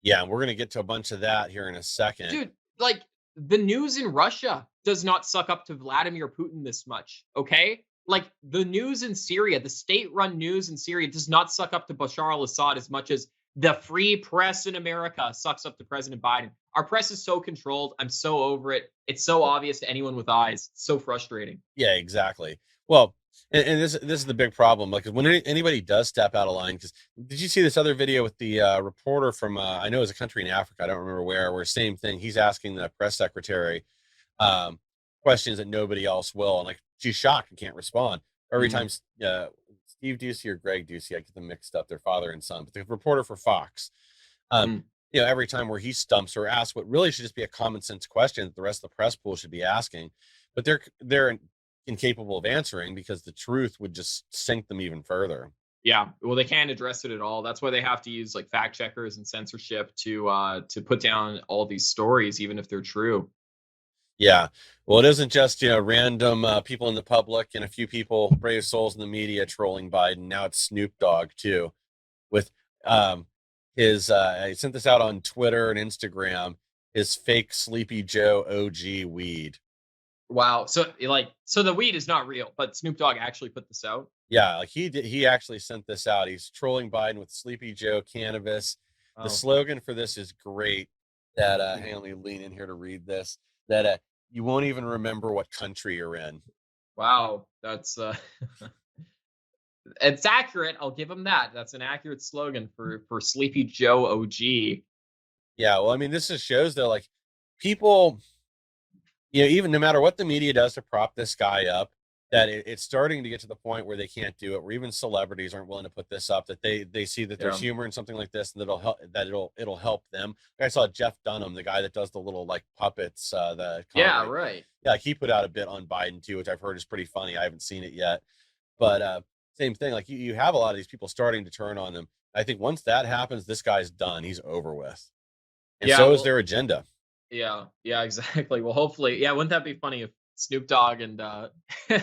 B: yeah, and we're gonna get to a bunch of that here in a second.
A: Dude, like the news in Russia does not suck up to Vladimir Putin this much, okay? Like the news in Syria, the state-run news in Syria does not suck up to Bashar al-Assad as much as the free press in America sucks up to President Biden. Our press is so controlled. I'm so over it. It's so obvious to anyone with eyes. It's so frustrating.
B: Yeah, exactly. Well, and this is the big problem. Like when anybody does step out of line, because did you see this other video with the reporter from I know it was a country in Africa, I don't remember where same thing. He's asking the press secretary um, questions that nobody else will, and like she's shocked and can't respond. Every time Steve Ducey or Greg Ducey, I get them mixed up, their father and son, but the reporter for Fox. Every time where he stumps or asks what really should just be a common sense question that the rest of the press pool should be asking, but they're incapable of answering because the truth would just sink them even further.
A: Yeah, well, they can't address it at all. That's why they have to use like fact checkers and censorship to put down all these stories, even if they're true.
B: Yeah, well, it isn't just random people in the public and a few people, brave souls in the media trolling Biden. Now it's Snoop Dogg too, with his. I sent this out on Twitter and Instagram. His fake Sleepy Joe OG weed.
A: Wow. So the weed is not real, but Snoop Dogg actually put this out.
B: Yeah, like he did. He actually sent this out. He's trolling Biden with Sleepy Joe cannabis.
A: Oh.
B: The slogan for this is great. That hang on, let me lean in here to read this. That you won't even remember what country you're in.
A: Wow, that's it's accurate. I'll give him that. That's an accurate slogan for Sleepy Joe OG.
B: Yeah, well, I mean, this just shows though, like people, even no matter what the media does to prop this guy up, that it's starting to get to the point where they can't do it, where even celebrities aren't willing to put this up, that they see that there's humor in something like this and it'll help them. I saw Jeff Dunham, the guy that does the little like puppets,
A: Yeah, right.
B: Yeah, like he put out a bit on Biden too, which I've heard is pretty funny. I haven't seen it yet, but same thing. Like you have a lot of these people starting to turn on them. I think once that happens, this guy's done. He's over with, and so is their agenda.
A: Yeah, exactly. Well, hopefully, wouldn't that be funny if Snoop Dogg and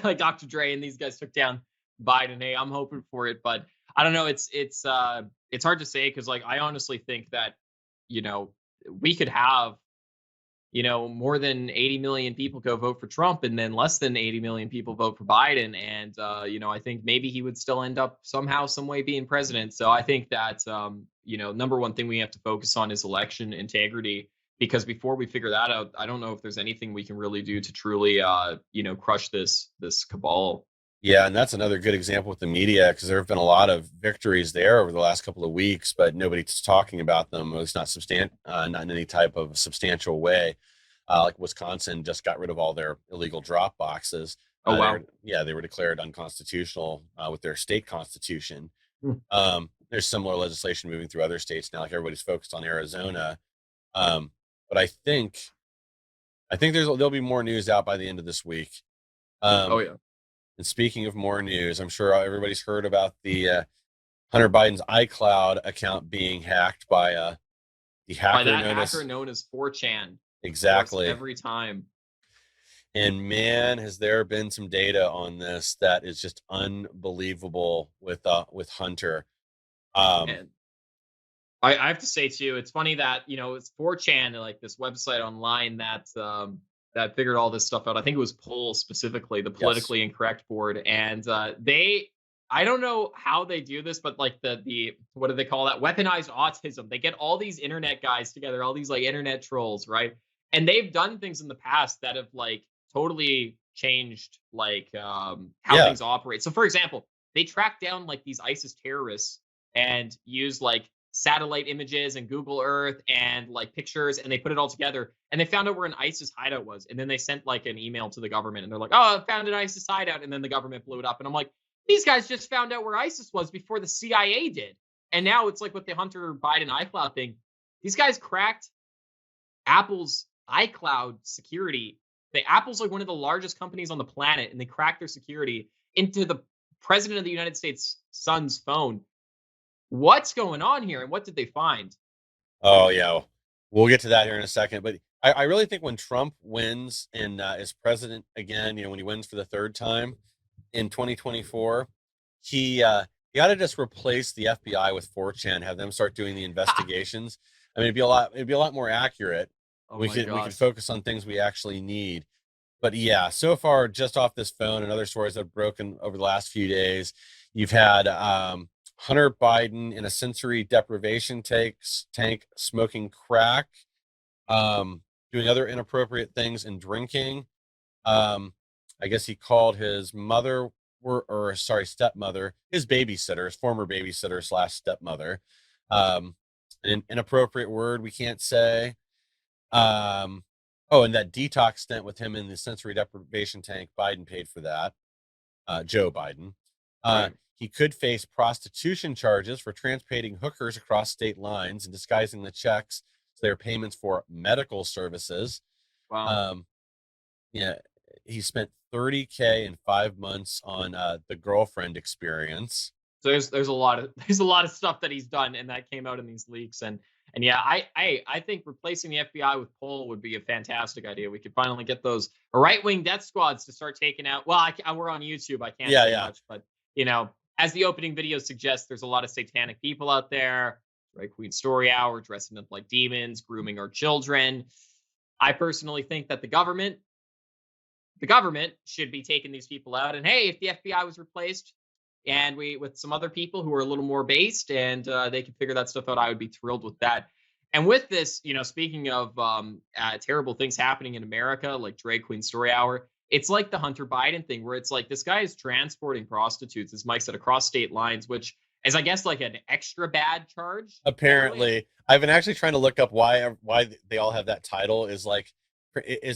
A: like Dr. Dre and these guys took down Biden? Hey, I'm hoping for it, but I don't know. It's hard to say because like I honestly think that we could have more than 80 million people go vote for Trump and then less than 80 million people vote for Biden, and I think maybe he would still end up somehow, some way being president. So I think that number one thing we have to focus on is election integrity. Because before we figure that out, I don't know if there's anything we can really do to truly, crush this cabal.
B: Yeah, and that's another good example with the media because there have been a lot of victories there over the last couple of weeks, but nobody's talking about them. At least not in any type of substantial way. Like Wisconsin just got rid of all their illegal drop boxes.
A: Oh wow!
B: They were declared unconstitutional with their state constitution. There's similar legislation moving through other states now. Like everybody's focused on Arizona. But I think there'll be more news out by the end of this week. And speaking of more news, I'm sure everybody's heard about the Hunter Biden's iCloud account being hacked by the hacker
A: known as 4chan.
B: Exactly.
A: Every time.
B: And man, has there been some data on this that is just unbelievable with Hunter.
A: I have to say too, it's funny that it's 4chan, like this website online that figured all this stuff out. I think it was Poll specifically, the politically incorrect board, and I don't know how they do this, but like the what do they call that? Weaponized autism. They get all these internet guys together, all these like internet trolls, right? And they've done things in the past that have like totally changed like how things operate. So for example, they tracked down like these ISIS terrorists and used like satellite images and Google Earth and like pictures, and they put it all together and they found out where an ISIS hideout was. And then they sent like an email to the government and they're like, "Oh, I found an ISIS hideout." And then the government blew it up. And I'm like, these guys just found out where ISIS was before the CIA did. And now it's like with the Hunter Biden iCloud thing, these guys cracked Apple's iCloud security. Apple's like one of the largest companies on the planet, and they cracked their security into the president of the United States' son's phone. What's going on here, and what did they find?
B: Oh yeah, we'll get to that here in a second. But I really think when Trump wins and is president again, when he wins for the third time in 2024, he ought to just replace the FBI with 4chan, have them start doing the investigations. I mean, it'd be a lot more accurate.
A: Oh
B: We
A: my
B: could
A: gosh.
B: focus on things we actually need. But yeah, so far, just off this phone and other stories that have broken over the last few days, you've had Hunter Biden in a sensory deprivation tank smoking crack, doing other inappropriate things and drinking. I guess he called his mother or sorry, stepmother, his babysitter, his former babysitter slash stepmother, an inappropriate word we can't say. Oh, and that detox stint with him in the sensory deprivation tank, Biden paid for that. Joe Biden.
A: Right.
B: He could face prostitution charges for transporting hookers across state lines and disguising the checks so they're payments for medical services.
A: Wow.
B: Um, yeah, he spent $30K in 5 months on the girlfriend experience.
A: So there's a lot of there's a lot of stuff that he's done, and that came out in these leaks. And yeah, I think replacing the FBI with Poll would be a fantastic idea. We could finally get those right wing death squads to start taking out. Well, we're on YouTube. I can't
B: Yeah,
A: say
B: yeah.
A: much, but as the opening video suggests, there's a lot of satanic people out there. Right, Queen Story Hour dressing up like demons, grooming our children. I personally think that the government should be taking these people out. And hey, if the FBI was replaced and we with some other people who are a little more based and they can figure that stuff out, I would be thrilled with that. And with this, speaking of terrible things happening in America, like Drag Queen Story Hour, it's like the Hunter Biden thing where it's like this guy is transporting prostitutes, as Mike said, across state lines, which is, I guess, like an extra bad charge.
B: Apparently, I've been actually trying to look up why they all have that title. Is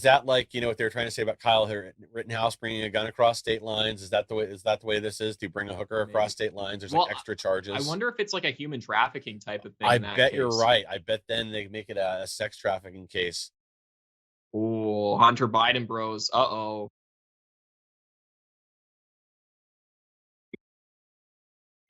B: that like what they were trying to say about Kyle Rittenhouse bringing a gun across state lines? Is that the way this is? Do you bring a hooker across
A: Maybe.
B: state lines? There's
A: Well,
B: like extra charges.
A: I wonder if it's like a human trafficking type of thing
B: I
A: in that
B: bet
A: case.
B: you're right. I bet then they make it a sex trafficking case.
A: Oh, Hunter Biden bros. Uh-oh.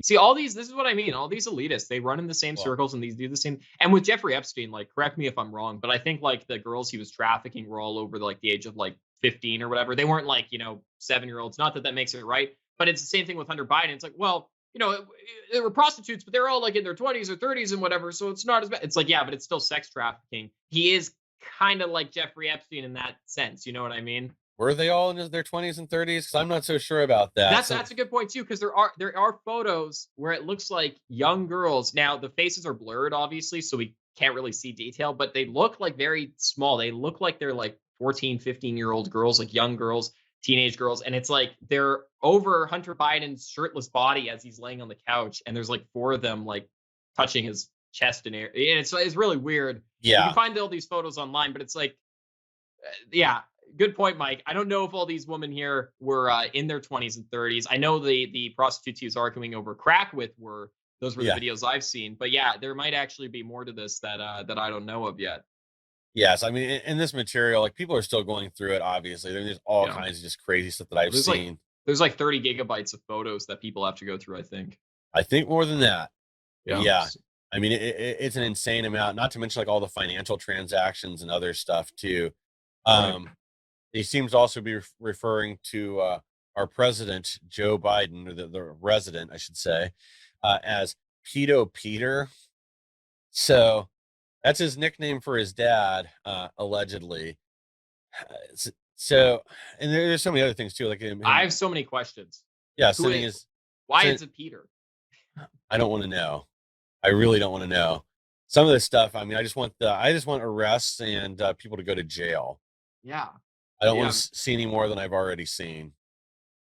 A: See, this is what I mean. All these elitists, they run in the same
B: Well,
A: circles and these do the same. And with Jeffrey Epstein, like, correct me if I'm wrong, but I think like the girls he was trafficking were all over like the age of like 15 or whatever. They weren't like, 7-year-olds. Not that that makes it right, but it's the same thing with Hunter Biden. It's like, well, they were prostitutes, but they're all like in their 20s or 30s and whatever. So it's not as bad. It's like, yeah, but it's still sex trafficking. He is kind of like Jeffrey Epstein in that sense. You know what I mean?
B: were they all in their 20s and 30s? Because I'm not so sure about that.
A: That's a good point too, because there are photos where it looks like young girls. Now the faces are blurred, obviously, so we can't really see detail, but they look like very small. They look like they're like 14, 15-year-old girls, like young girls, teenage girls, and it's like they're over Hunter Biden's shirtless body as he's laying on the couch, and there's like 4 of them like touching his chest and air. And it's really weird. You
B: Yeah.
A: can find all these photos online, but it's like, yeah, good point, Mike. I don't know if all these women here were in their 20s and 30s. I know the prostitutes he was arguing over crack with were the
B: Yeah.
A: videos I've seen. But yeah, there might actually be more to this that I don't know of yet.
B: Yes, I mean, in this material, like people are still going through it. Obviously, there's all
A: Yeah.
B: kinds of just crazy stuff that I've
A: There's
B: seen.
A: there's like 30 gigabytes of photos that people have to go through, I think.
B: I think more than that.
A: Yeah.
B: Yeah. I mean, it's an insane amount. Not to mention like all the financial transactions and other stuff too.
A: Right.
B: He seems to also be referring to our president Joe Biden, or the resident, I should say, as Pedo Peter. So that's his nickname for his dad, allegedly. So, and there's so many other things too. Like
A: I have so many questions.
B: yeah,
A: Who
B: sending
A: is-
B: his.
A: Why
B: send-
A: is it Peter?
B: I don't want to know. I really don't want to know. Some of this stuff. I mean, I just want arrests and people to go to jail.
A: Yeah.
B: I don't
A: Yeah.
B: want to see any more than I've already seen.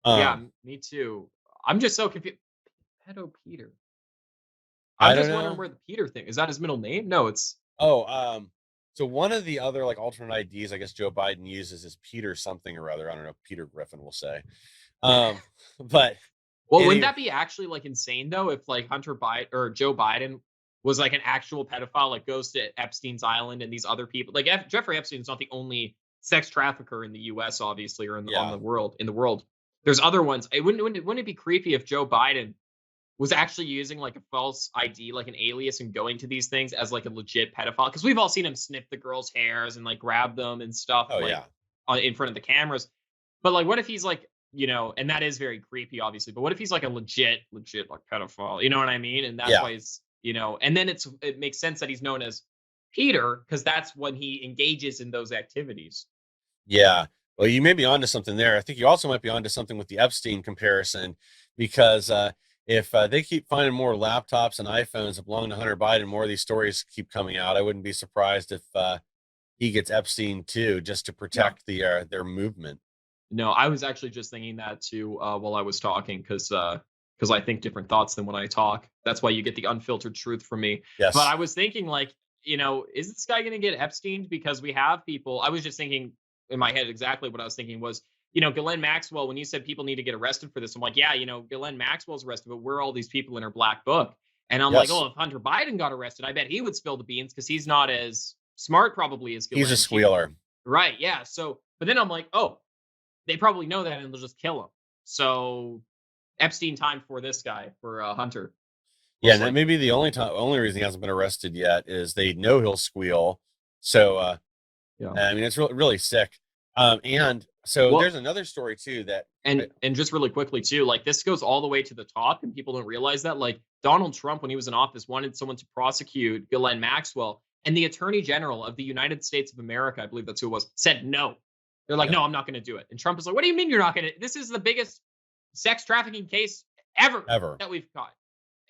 A: Yeah, me too. I'm just so confused. Pedo Peter.
B: I
A: I'm
B: don't
A: just wondering
B: know.
A: where the Peter thing is. That his middle name? No, it's
B: Oh, so one of the other like alternate IDs, I guess Joe Biden uses is Peter something or other. I don't know. Peter Griffin, we'll say. But
A: well.
B: Any-
A: Wouldn't that be actually like insane though? If like Hunter Biden or Joe Biden was like an actual pedophile, like goes to Epstein's Island and these other people. Like Jeffrey Epstein's not the only sex trafficker in the U.S. obviously, or on
B: Yeah.
A: the world in the world. There's other ones. Wouldn't it be creepy if Joe Biden was actually using like a false ID, like an alias, and going to these things as like a legit pedophile? Because we've all seen him snip the girls' hairs and like grab them and stuff,
B: Oh
A: like
B: yeah.
A: in front of the cameras. But like, what if he's like, and that is very creepy, obviously. But what if he's like a legit like pedophile? You know what I mean? And that's
B: Yeah.
A: why he's, and then it makes sense that he's known as Peter, because that's when he engages in those activities.
B: Yeah. Well, you may be onto something there. I think you also might be onto something with the Epstein comparison, because if they keep finding more laptops and iPhones that belong to Hunter Biden, more of these stories keep coming out. I wouldn't be surprised if he gets Epstein too, just to protect their movement.
A: No, I was actually just thinking that too while I was talking, because I think different thoughts than when I talk. That's why you get the unfiltered truth from me.
B: Yes.
A: But I was thinking, like, is this guy going to get Epstein? Because we have people. I was just thinking in my head exactly what I was thinking was, Ghislaine Maxwell, when you said people need to get arrested for this, I'm like, yeah, Ghislaine Maxwell's arrested, but we're all these people in her black book. And I'm like,
B: Yes.
A: oh, if Hunter Biden got arrested, I bet he would spill the beans, because he's not as smart probably as Ghislaine.
B: He's a squealer.
A: Right. Yeah. So, but then I'm like, oh, they probably know that and they'll just kill him. So Epstein time for this guy, for Hunter.
B: Yeah, and that may be the only reason he hasn't been arrested yet is they know he'll squeal. So
A: Yeah.
B: I mean, it's really sick. And so there's another story too that
A: and just really quickly too, like this goes all the way to the top, and people don't realize that. Like Donald Trump, when he was in office, wanted someone to prosecute Ghislaine Maxwell, and the Attorney General of the United States of America, I believe that's who it was, said no. They're like, no, I'm not going to do it. And Trump is like, what do you mean you're not going to? This is the biggest sex trafficking case ever that we've caught.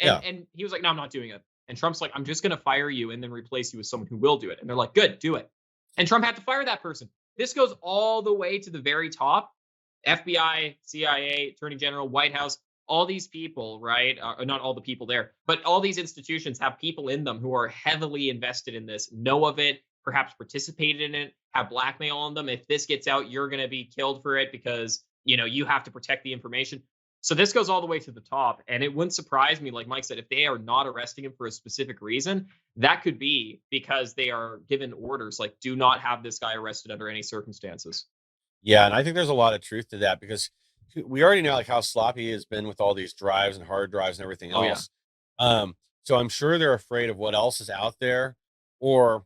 A: And he was like, no, I'm not doing it. And Trump's like, I'm just going to fire you and then replace you with someone who will do it. And they're like, good, do it. And Trump had to fire that person. This goes all the way to the very top. FBI, CIA, Attorney General, White House, all these people, right? Not all the people there, but all these institutions have people in them who are heavily invested in this, know of it, perhaps participated in it, have blackmail on them. If this gets out, you're going to be killed for it because, you have to protect the information. So this goes all the way to the top. And it wouldn't surprise me, like Mike said, if they are not arresting him for a specific reason, that could be because they are given orders like, do not have this guy arrested under any circumstances.
B: Yeah, and I think there's a lot of truth to that, because we already know like how sloppy he has been with all these drives and hard drives and everything else. So I'm sure they're afraid of what else is out there, or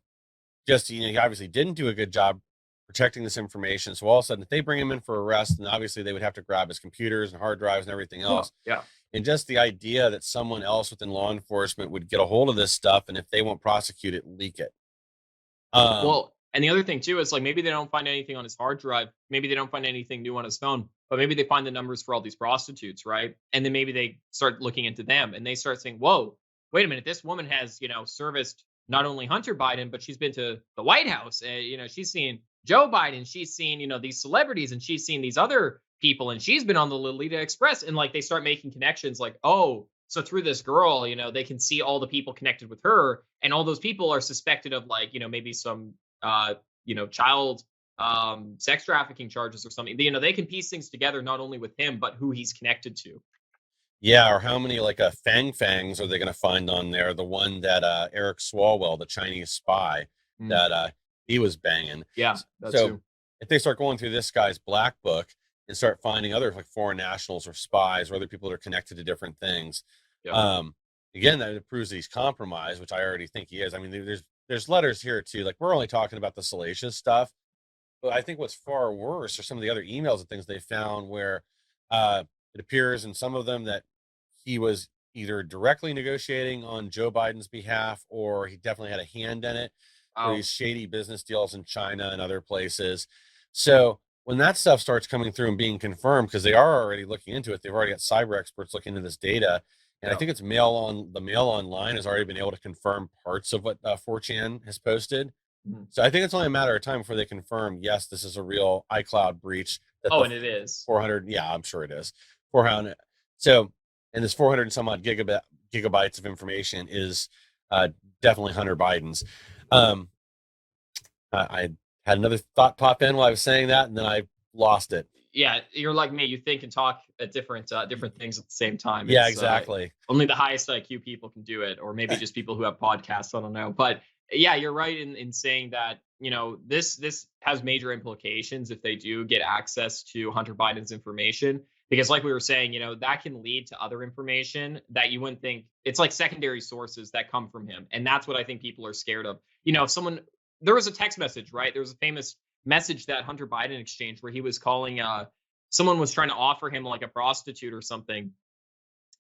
B: just, he obviously didn't do a good job protecting this information. So all of a sudden, if they bring him in for arrest, then obviously they would have to grab his computers and hard drives and everything else.
A: Yeah.
B: And just the idea that someone else within law enforcement would get a hold of this stuff, and if they won't prosecute it, leak it.
A: Well, and the other thing too is like, maybe they don't find anything on his hard drive. Maybe they don't find anything new on his phone, but maybe they find the numbers for all these prostitutes, right? And then maybe they start looking into them and they start saying, whoa, wait a minute, this woman has, serviced not only Hunter Biden, but she's been to the White House. She's seen Joe Biden, she's seen, these celebrities, and she's seen these other people, and she's been on the Lolita Express. And like, they start making connections like, oh, so through this girl, they can see all the people connected with her, and all those people are suspected of like, maybe some, child sex trafficking charges or something. They can piece things together, not only with him, but who he's connected to.
B: Yeah, or how many like fangs are they going to find on there? The one that Eric Swalwell, the Chinese spy, that he was banging.
A: Yeah,
B: so too. If they start going through this guy's black book and start finding other like foreign nationals or spies or other people that are connected to different things, again, that proves that he's compromised, which I already think he is. I mean, there's letters here too. Like, we're only talking about the salacious stuff, but I think what's far worse are some of the other emails and things they found where it appears in some of them that he was either directly negotiating on Joe Biden's behalf, or he definitely had a hand in it for these shady business deals in China and other places. So when that stuff starts coming through and being confirmed, because they are already looking into it, they've already got cyber experts looking into this data. And I think it's the Mail Online has already been able to confirm parts of what 4chan has posted. So I think it's only a matter of time before they confirm, yes, this is a real iCloud breach.
A: And it is
B: 400. Yeah, I'm sure it is 400. So, and this 400 and some odd gigabytes of information is definitely Hunter Biden's. I had another thought pop in while I was saying that, and then I lost it.
A: Yeah, you're like me. You think and talk at different things at the same time.
B: Yeah,
A: It's
B: exactly.
A: only the highest IQ people can do it, or maybe just people who have podcasts. I don't know, but yeah, you're right in saying that this has major implications if they do get access to Hunter Biden's information, because like we were saying, that can lead to other information that you wouldn't think. It's like secondary sources that come from him, and that's what I think people are scared of. If someone there was a text message, right? There was a famous message that Hunter Biden exchanged where he was calling someone was trying to offer him like a prostitute or something.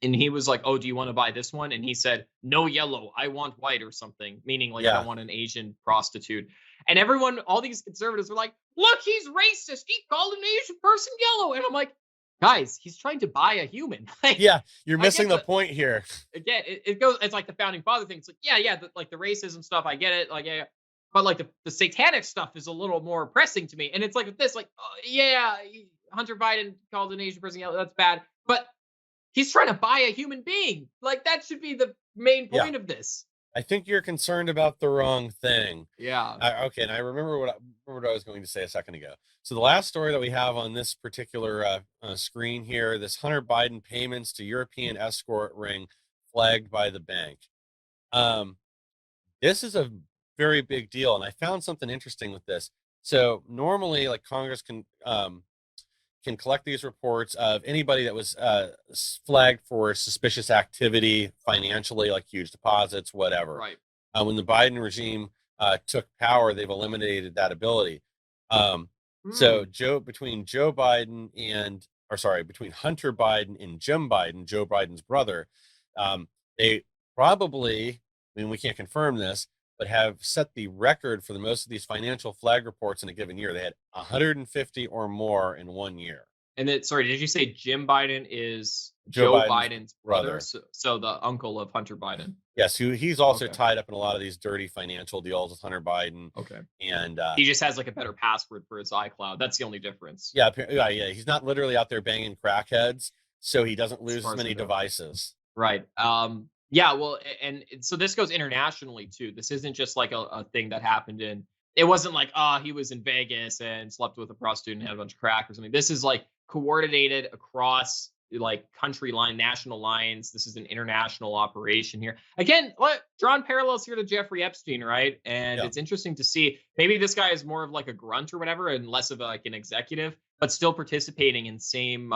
A: And he was like, "Oh, do you want to buy this one?" And he said, "No yellow, I want white," or something, meaning like I
B: Yeah.
A: don't want an Asian prostitute. And everyone, all these conservatives were like, "Look, he's racist. He called an Asian person yellow." And I'm like, guys, he's trying to buy a human. Like,
B: Yeah, you're
A: I
B: missing
A: get
B: the
A: the
B: point here.
A: again, it goes. It's like the founding father thing. It's like, yeah, like the racism stuff. I get it. Like, yeah, but like the satanic stuff is a little more pressing to me. And it's like this, like, oh, yeah, Hunter Biden called an Asian person yellow. That's bad. But he's trying to buy a human being. Like that should be the main
B: Yeah.
A: point of this.
B: I think you're concerned about the wrong thing.
A: Yeah.
B: Okay, and I remember what I was going to say a second ago. So the last story that we have on this particular screen here, this Hunter Biden payments to European escort ring flagged by the bank. This is a very big deal, and I found something interesting with this. So normally, like Congress can collect these reports of anybody that was flagged for suspicious activity financially, like huge deposits, whatever.
A: Right.
B: When the Biden regime took power, they've eliminated that ability. So between Hunter Biden and Jim Biden, Joe Biden's brother, they probably, I mean, we can't confirm this, but have set the record for the most of these financial flag reports in a given year. They had 150 or more in 1 year.
A: And sorry, did you say Jim Biden is
B: Joe
A: Joe
B: Biden's
A: Biden's brother?
B: brother.
A: So the uncle of Hunter Biden.
B: Yes, he's also
A: Okay.
B: tied up in a lot of these dirty financial deals with Hunter Biden.
A: Okay.
B: And
A: He just has like a better password for his iCloud. That's the only difference.
B: yeah. He's not literally out there banging crackheads, so he doesn't lose
A: far
B: as
A: as I
B: many
A: know.
B: devices.
A: Right. Yeah, well, and so this goes internationally too. This isn't just like a thing that happened it wasn't like, he was in Vegas and slept with a prostitute and had a bunch of crack or something. This is like coordinated across like country line, national lines. This is an international operation here. Again, drawn parallels here to Jeffrey Epstein, right? And
B: Yeah.
A: it's interesting to see maybe this guy is more of like a grunt or whatever and less of like an executive, but still participating in the same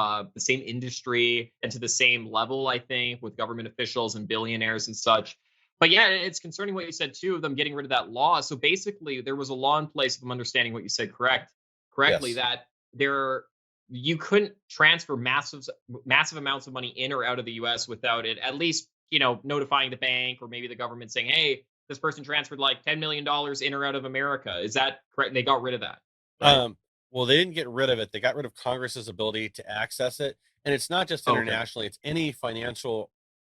A: industry and to the same level, I think, with government officials and billionaires and such. But yeah, it's concerning what you said too of them getting rid of that law. So basically, there was a law in place, if I'm understanding what you said correctly,
B: Yes.
A: that you couldn't transfer massive amounts of money in or out of the U.S. without it at least notifying the bank or maybe the government saying, "Hey, this person transferred like $10 million in or out of America." Is that correct? And they got rid of that. Right?
B: Well, they didn't get rid of it. They got rid of Congress's ability to access it, and it's not just
A: Okay.
B: internationally. It's any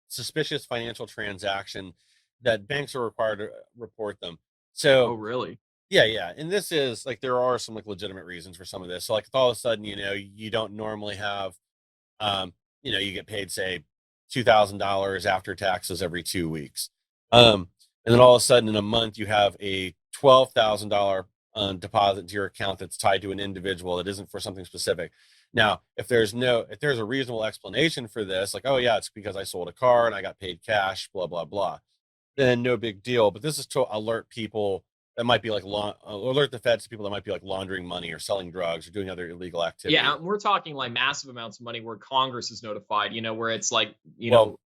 B: suspicious financial transaction that banks are required to report them. So,
A: Oh, really?
B: yeah, and this is like there are some like legitimate reasons for some of this. So, like, if all of a sudden, you don't normally have, you get paid say $2,000 after taxes every 2 weeks, and then all of a sudden in a month you have a $12,000 deposit to your account that's tied to an individual that isn't for something specific. Now, if there's a reasonable explanation for this, like, oh yeah, it's because I sold a car and I got paid cash, blah blah blah, then no big deal. But this is to alert people that might be like alert the feds to people that might be like laundering money or selling drugs or doing other illegal activity.
A: Yeah, we're talking like massive amounts of money where Congress is notified, where it's like,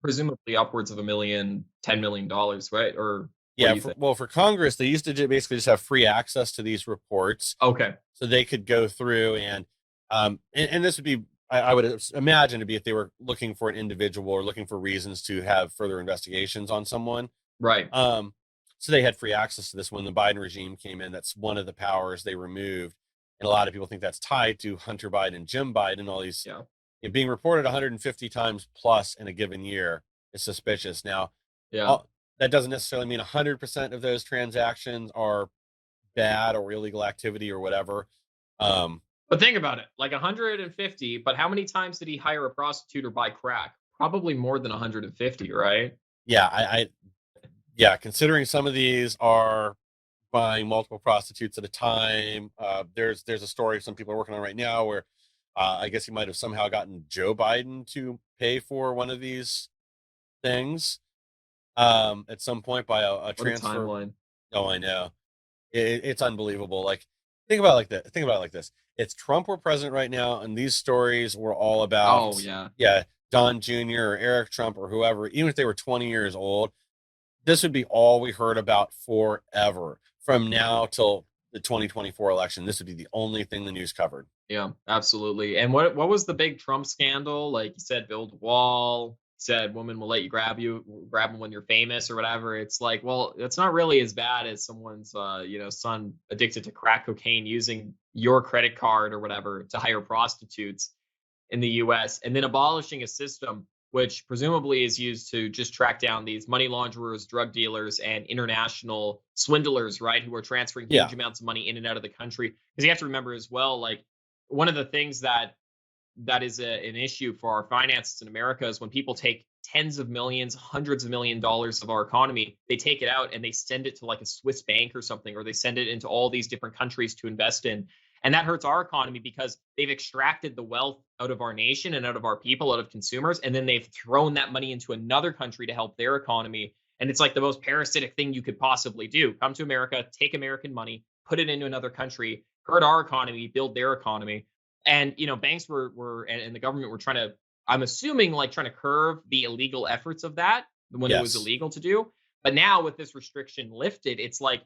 A: presumably upwards of $1 million, $10 million, right? Or
B: yeah, for Congress, they used to basically just have free access to these reports.
A: Okay.
B: So they could go through and this would be, I would imagine to be if they were looking for an individual or looking for reasons to have further investigations on someone.
A: Right.
B: So they had free access to this when the Biden regime came in. That's one of the powers they removed. And a lot of people think that's tied to Hunter Biden and Jim Biden. All these being reported 150 times plus in a given year is suspicious. Now, that doesn't necessarily mean 100% of those transactions are bad or illegal activity or whatever.
A: But think about it, like 150, but how many times did he hire a prostitute or buy crack? Probably more than 150, right?
B: Yeah, yeah, considering some of these are buying multiple prostitutes at a time. There's a story some people are working on right now where I guess he might have somehow gotten Joe Biden to pay for one of these things at some point by a
A: What a
B: transfer.
A: timeline.
B: Oh, I know. It's unbelievable. Like, think about it like that. Think about it like this. It's Trump were president right now, and these stories were all about,
A: Oh yeah.
B: yeah, Don Jr. or Eric Trump or whoever, even if they were 20 years old, this would be all we heard about forever. From now till the 2024 election, this would be the only thing the news covered.
A: Yeah, absolutely. And what was the big Trump scandal? Like you said, build a wall. He said women will let you grab them when you're famous or whatever. It's like, well, it's not really as bad as someone's son addicted to crack cocaine using your credit card or whatever to hire prostitutes in the US, and then abolishing a system which presumably is used to just track down these money launderers, drug dealers, and international swindlers, right? Who are transferring
B: Yeah.
A: huge amounts of money in and out of the country. Because you have to remember as well, like one of the things that is an issue for our finances in America is when people take tens of millions, hundreds of $1 millions of our economy, they take it out and they send it to like a Swiss bank or something, or they send it into all these different countries to invest in. And that hurts our economy because they've extracted the wealth out of our nation and out of our people, out of consumers, and then they've thrown that money into another country to help their economy. And it's like the most parasitic thing you could possibly do. Come to America, take American money, put it into another country, hurt our economy, build their economy. And banks were and the government were trying to, I'm assuming, like trying to curb the illegal efforts of that when it was
B: Yes.
A: illegal to do. But now with this restriction lifted, it's like,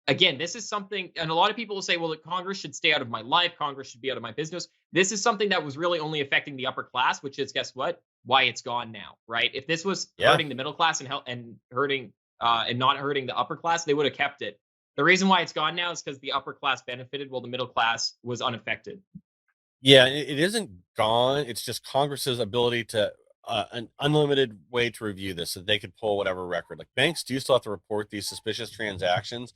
A: again, this is something, and a lot of people will say, well, the Congress should stay out of my life, Congress should be out of my business. This is something that was really only affecting the upper class, which is, guess what, why it's gone now, right? If this was
B: Yeah.
A: hurting the middle class and hurting and not hurting the upper class, they would have kept it. The reason why it's gone now is because the upper class benefited while the middle class was unaffected.
B: Yeah, it isn't gone. It's just Congress's ability to an unlimited way to review this, so they could pull whatever record. Like, banks do still have to report these suspicious transactions.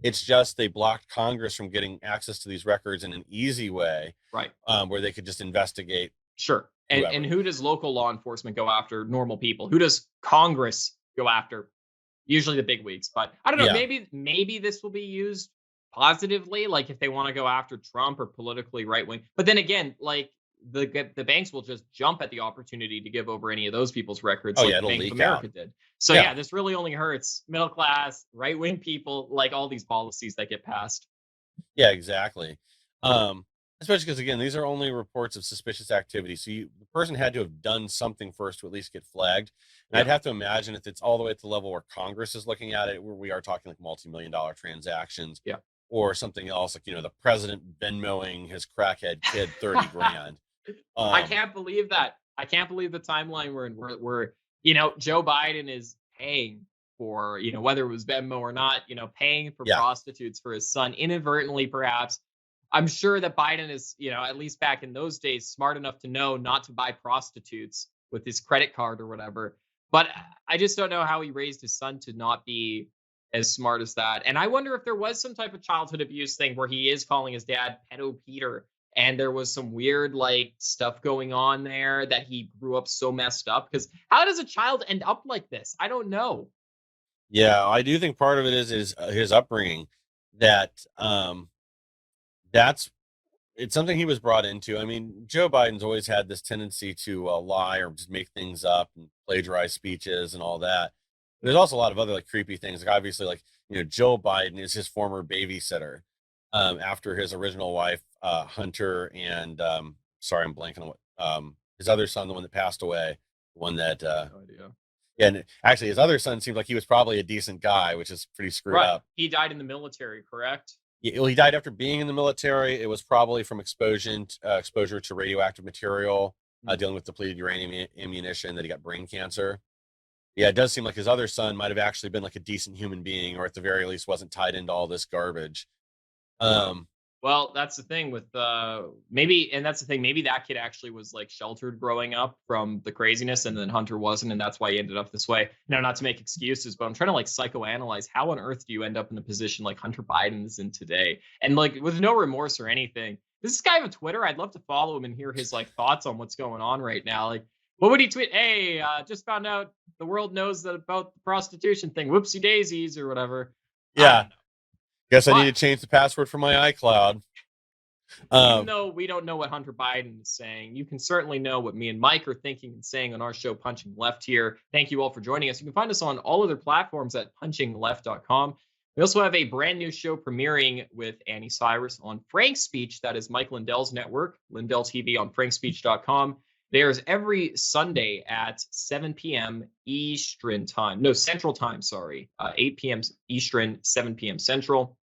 B: It's just they blocked Congress from getting access to these records in an easy way,
A: Right.
B: where they could just investigate.
A: Sure. And who does local law enforcement go after? Normal people. Who does Congress go after? Usually the big wigs. But I don't know.
B: Yeah.
A: Maybe this will be used positively, like if they want to go after Trump or politically right wing. But then again, like the banks will just jump at the opportunity to give over any of those people's records,
B: Oh
A: like
B: yeah,
A: the
B: it'll
A: Bank of
B: leak
A: America
B: out.
A: did. So
B: Yeah.
A: yeah, this really only hurts middle class, right wing people, like all these policies that get passed.
B: Yeah, exactly. Um, Especially because, again, these are only reports of suspicious activity. So the person had to have done something first to at least get flagged. And I'd
A: Yeah.
B: have to imagine if it's all the way at the level where Congress is looking at it, where we are talking like multi-million-dollar transactions,
A: Yeah.
B: or something else, like, the president Venmoing his crackhead kid 30 grand.
A: I can't believe that. I can't believe the timeline we're in. Where Joe Biden is paying for, whether it was Venmo or not, paying for
B: Yeah.
A: prostitutes for his son inadvertently, perhaps. I'm sure that Biden is, at least back in those days, smart enough to know not to buy prostitutes with his credit card or whatever. But I just don't know how he raised his son to not be as smart as that. And I wonder if there was some type of childhood abuse thing where he is calling his dad pedo Peter, and there was some weird like stuff going on there that he grew up so messed up. Because how does a child end up like this? I don't know.
B: Yeah, I do think part of it is his upbringing. That that's it's something he was brought into. I mean, Joe Biden's always had this tendency to lie or just make things up and plagiarize speeches and all that. There's also a lot of other like creepy things. Like, obviously, like, Joe Biden is his former babysitter after his original wife, Hunter, and sorry, I'm blanking on what his other son, the one that passed away, the one that
A: No idea.
B: yeah, and actually his other son seemed like he was probably a decent guy, which is pretty screwed
A: Right.
B: up.
A: He died in the military, correct?
B: Yeah, well, he died after being in the military. It was probably from exposure to radioactive material, dealing with depleted uranium ammunition, that he got brain cancer. Yeah, it does seem like his other son might have actually been like a decent human being, or at the very least wasn't tied into all this garbage.
A: Well, that's the thing with maybe, and that's the thing, maybe that kid actually was like sheltered growing up from the craziness, and then Hunter wasn't, and that's why he ended up this way. Now, not to make excuses, but I'm trying to like psychoanalyze how on earth do you end up in the position like Hunter Biden is in today, and like with no remorse or anything. Does this guy have a Twitter? I'd love to follow him and hear his like thoughts on what's going on right now. Like, what would he tweet? Hey, just found out the world knows that about the prostitution thing. Whoopsie daisies or whatever. I
B: Yeah.
A: don't know.
B: Guess I
A: But
B: need to change the password for my iCloud.
A: Even
B: Um,
A: though we don't know what Hunter Biden is saying, you can certainly know what me and Mike are thinking and saying on our show, Punching Left here. Thank you all for joining us. You can find us on all other platforms at punchingleft.com. We also have a brand new show premiering with Annie Cyrus on Frank Speech. That is Mike Lindell's network, Lindell TV on frankspeech.com. There's every Sunday at 7 p.m. Eastern time. No, Central time, sorry. 8 p.m. Eastern, 7 p.m. Central.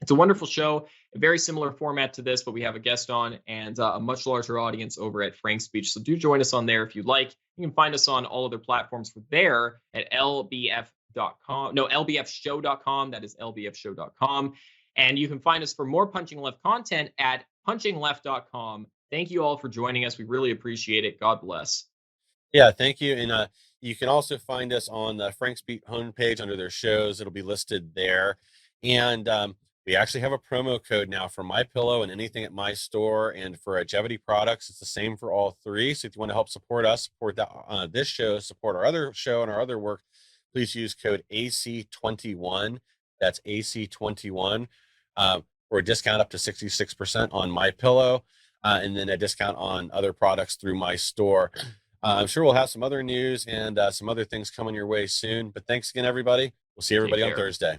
A: It's a wonderful show, a very similar format to this, but we have a guest on and a much larger audience over at Frank Speech. So do join us on there if you'd like. You can find us on all other platforms for there at lbf.com. No, lbfshow.com. That is lbfshow.com. And you can find us for more Punching Left content at punchingleft.com. Thank you all for joining us. We really appreciate it. God bless.
B: yeah, thank you. And you can also find us on the Frank's Beat homepage under their shows. It'll be listed there. And we actually have a promo code now for My Pillow and anything at my store, and for Agevity products. It's the same for all three. So if you want to help support us, support that, this show, support our other show and our other work, please use code AC21. That's AC21 for a discount up to 66% on My Pillow, and then a discount on other products through my store. I'm sure we'll have some other news and some other things coming your way soon. But thanks again, everybody. We'll see everybody on Thursday.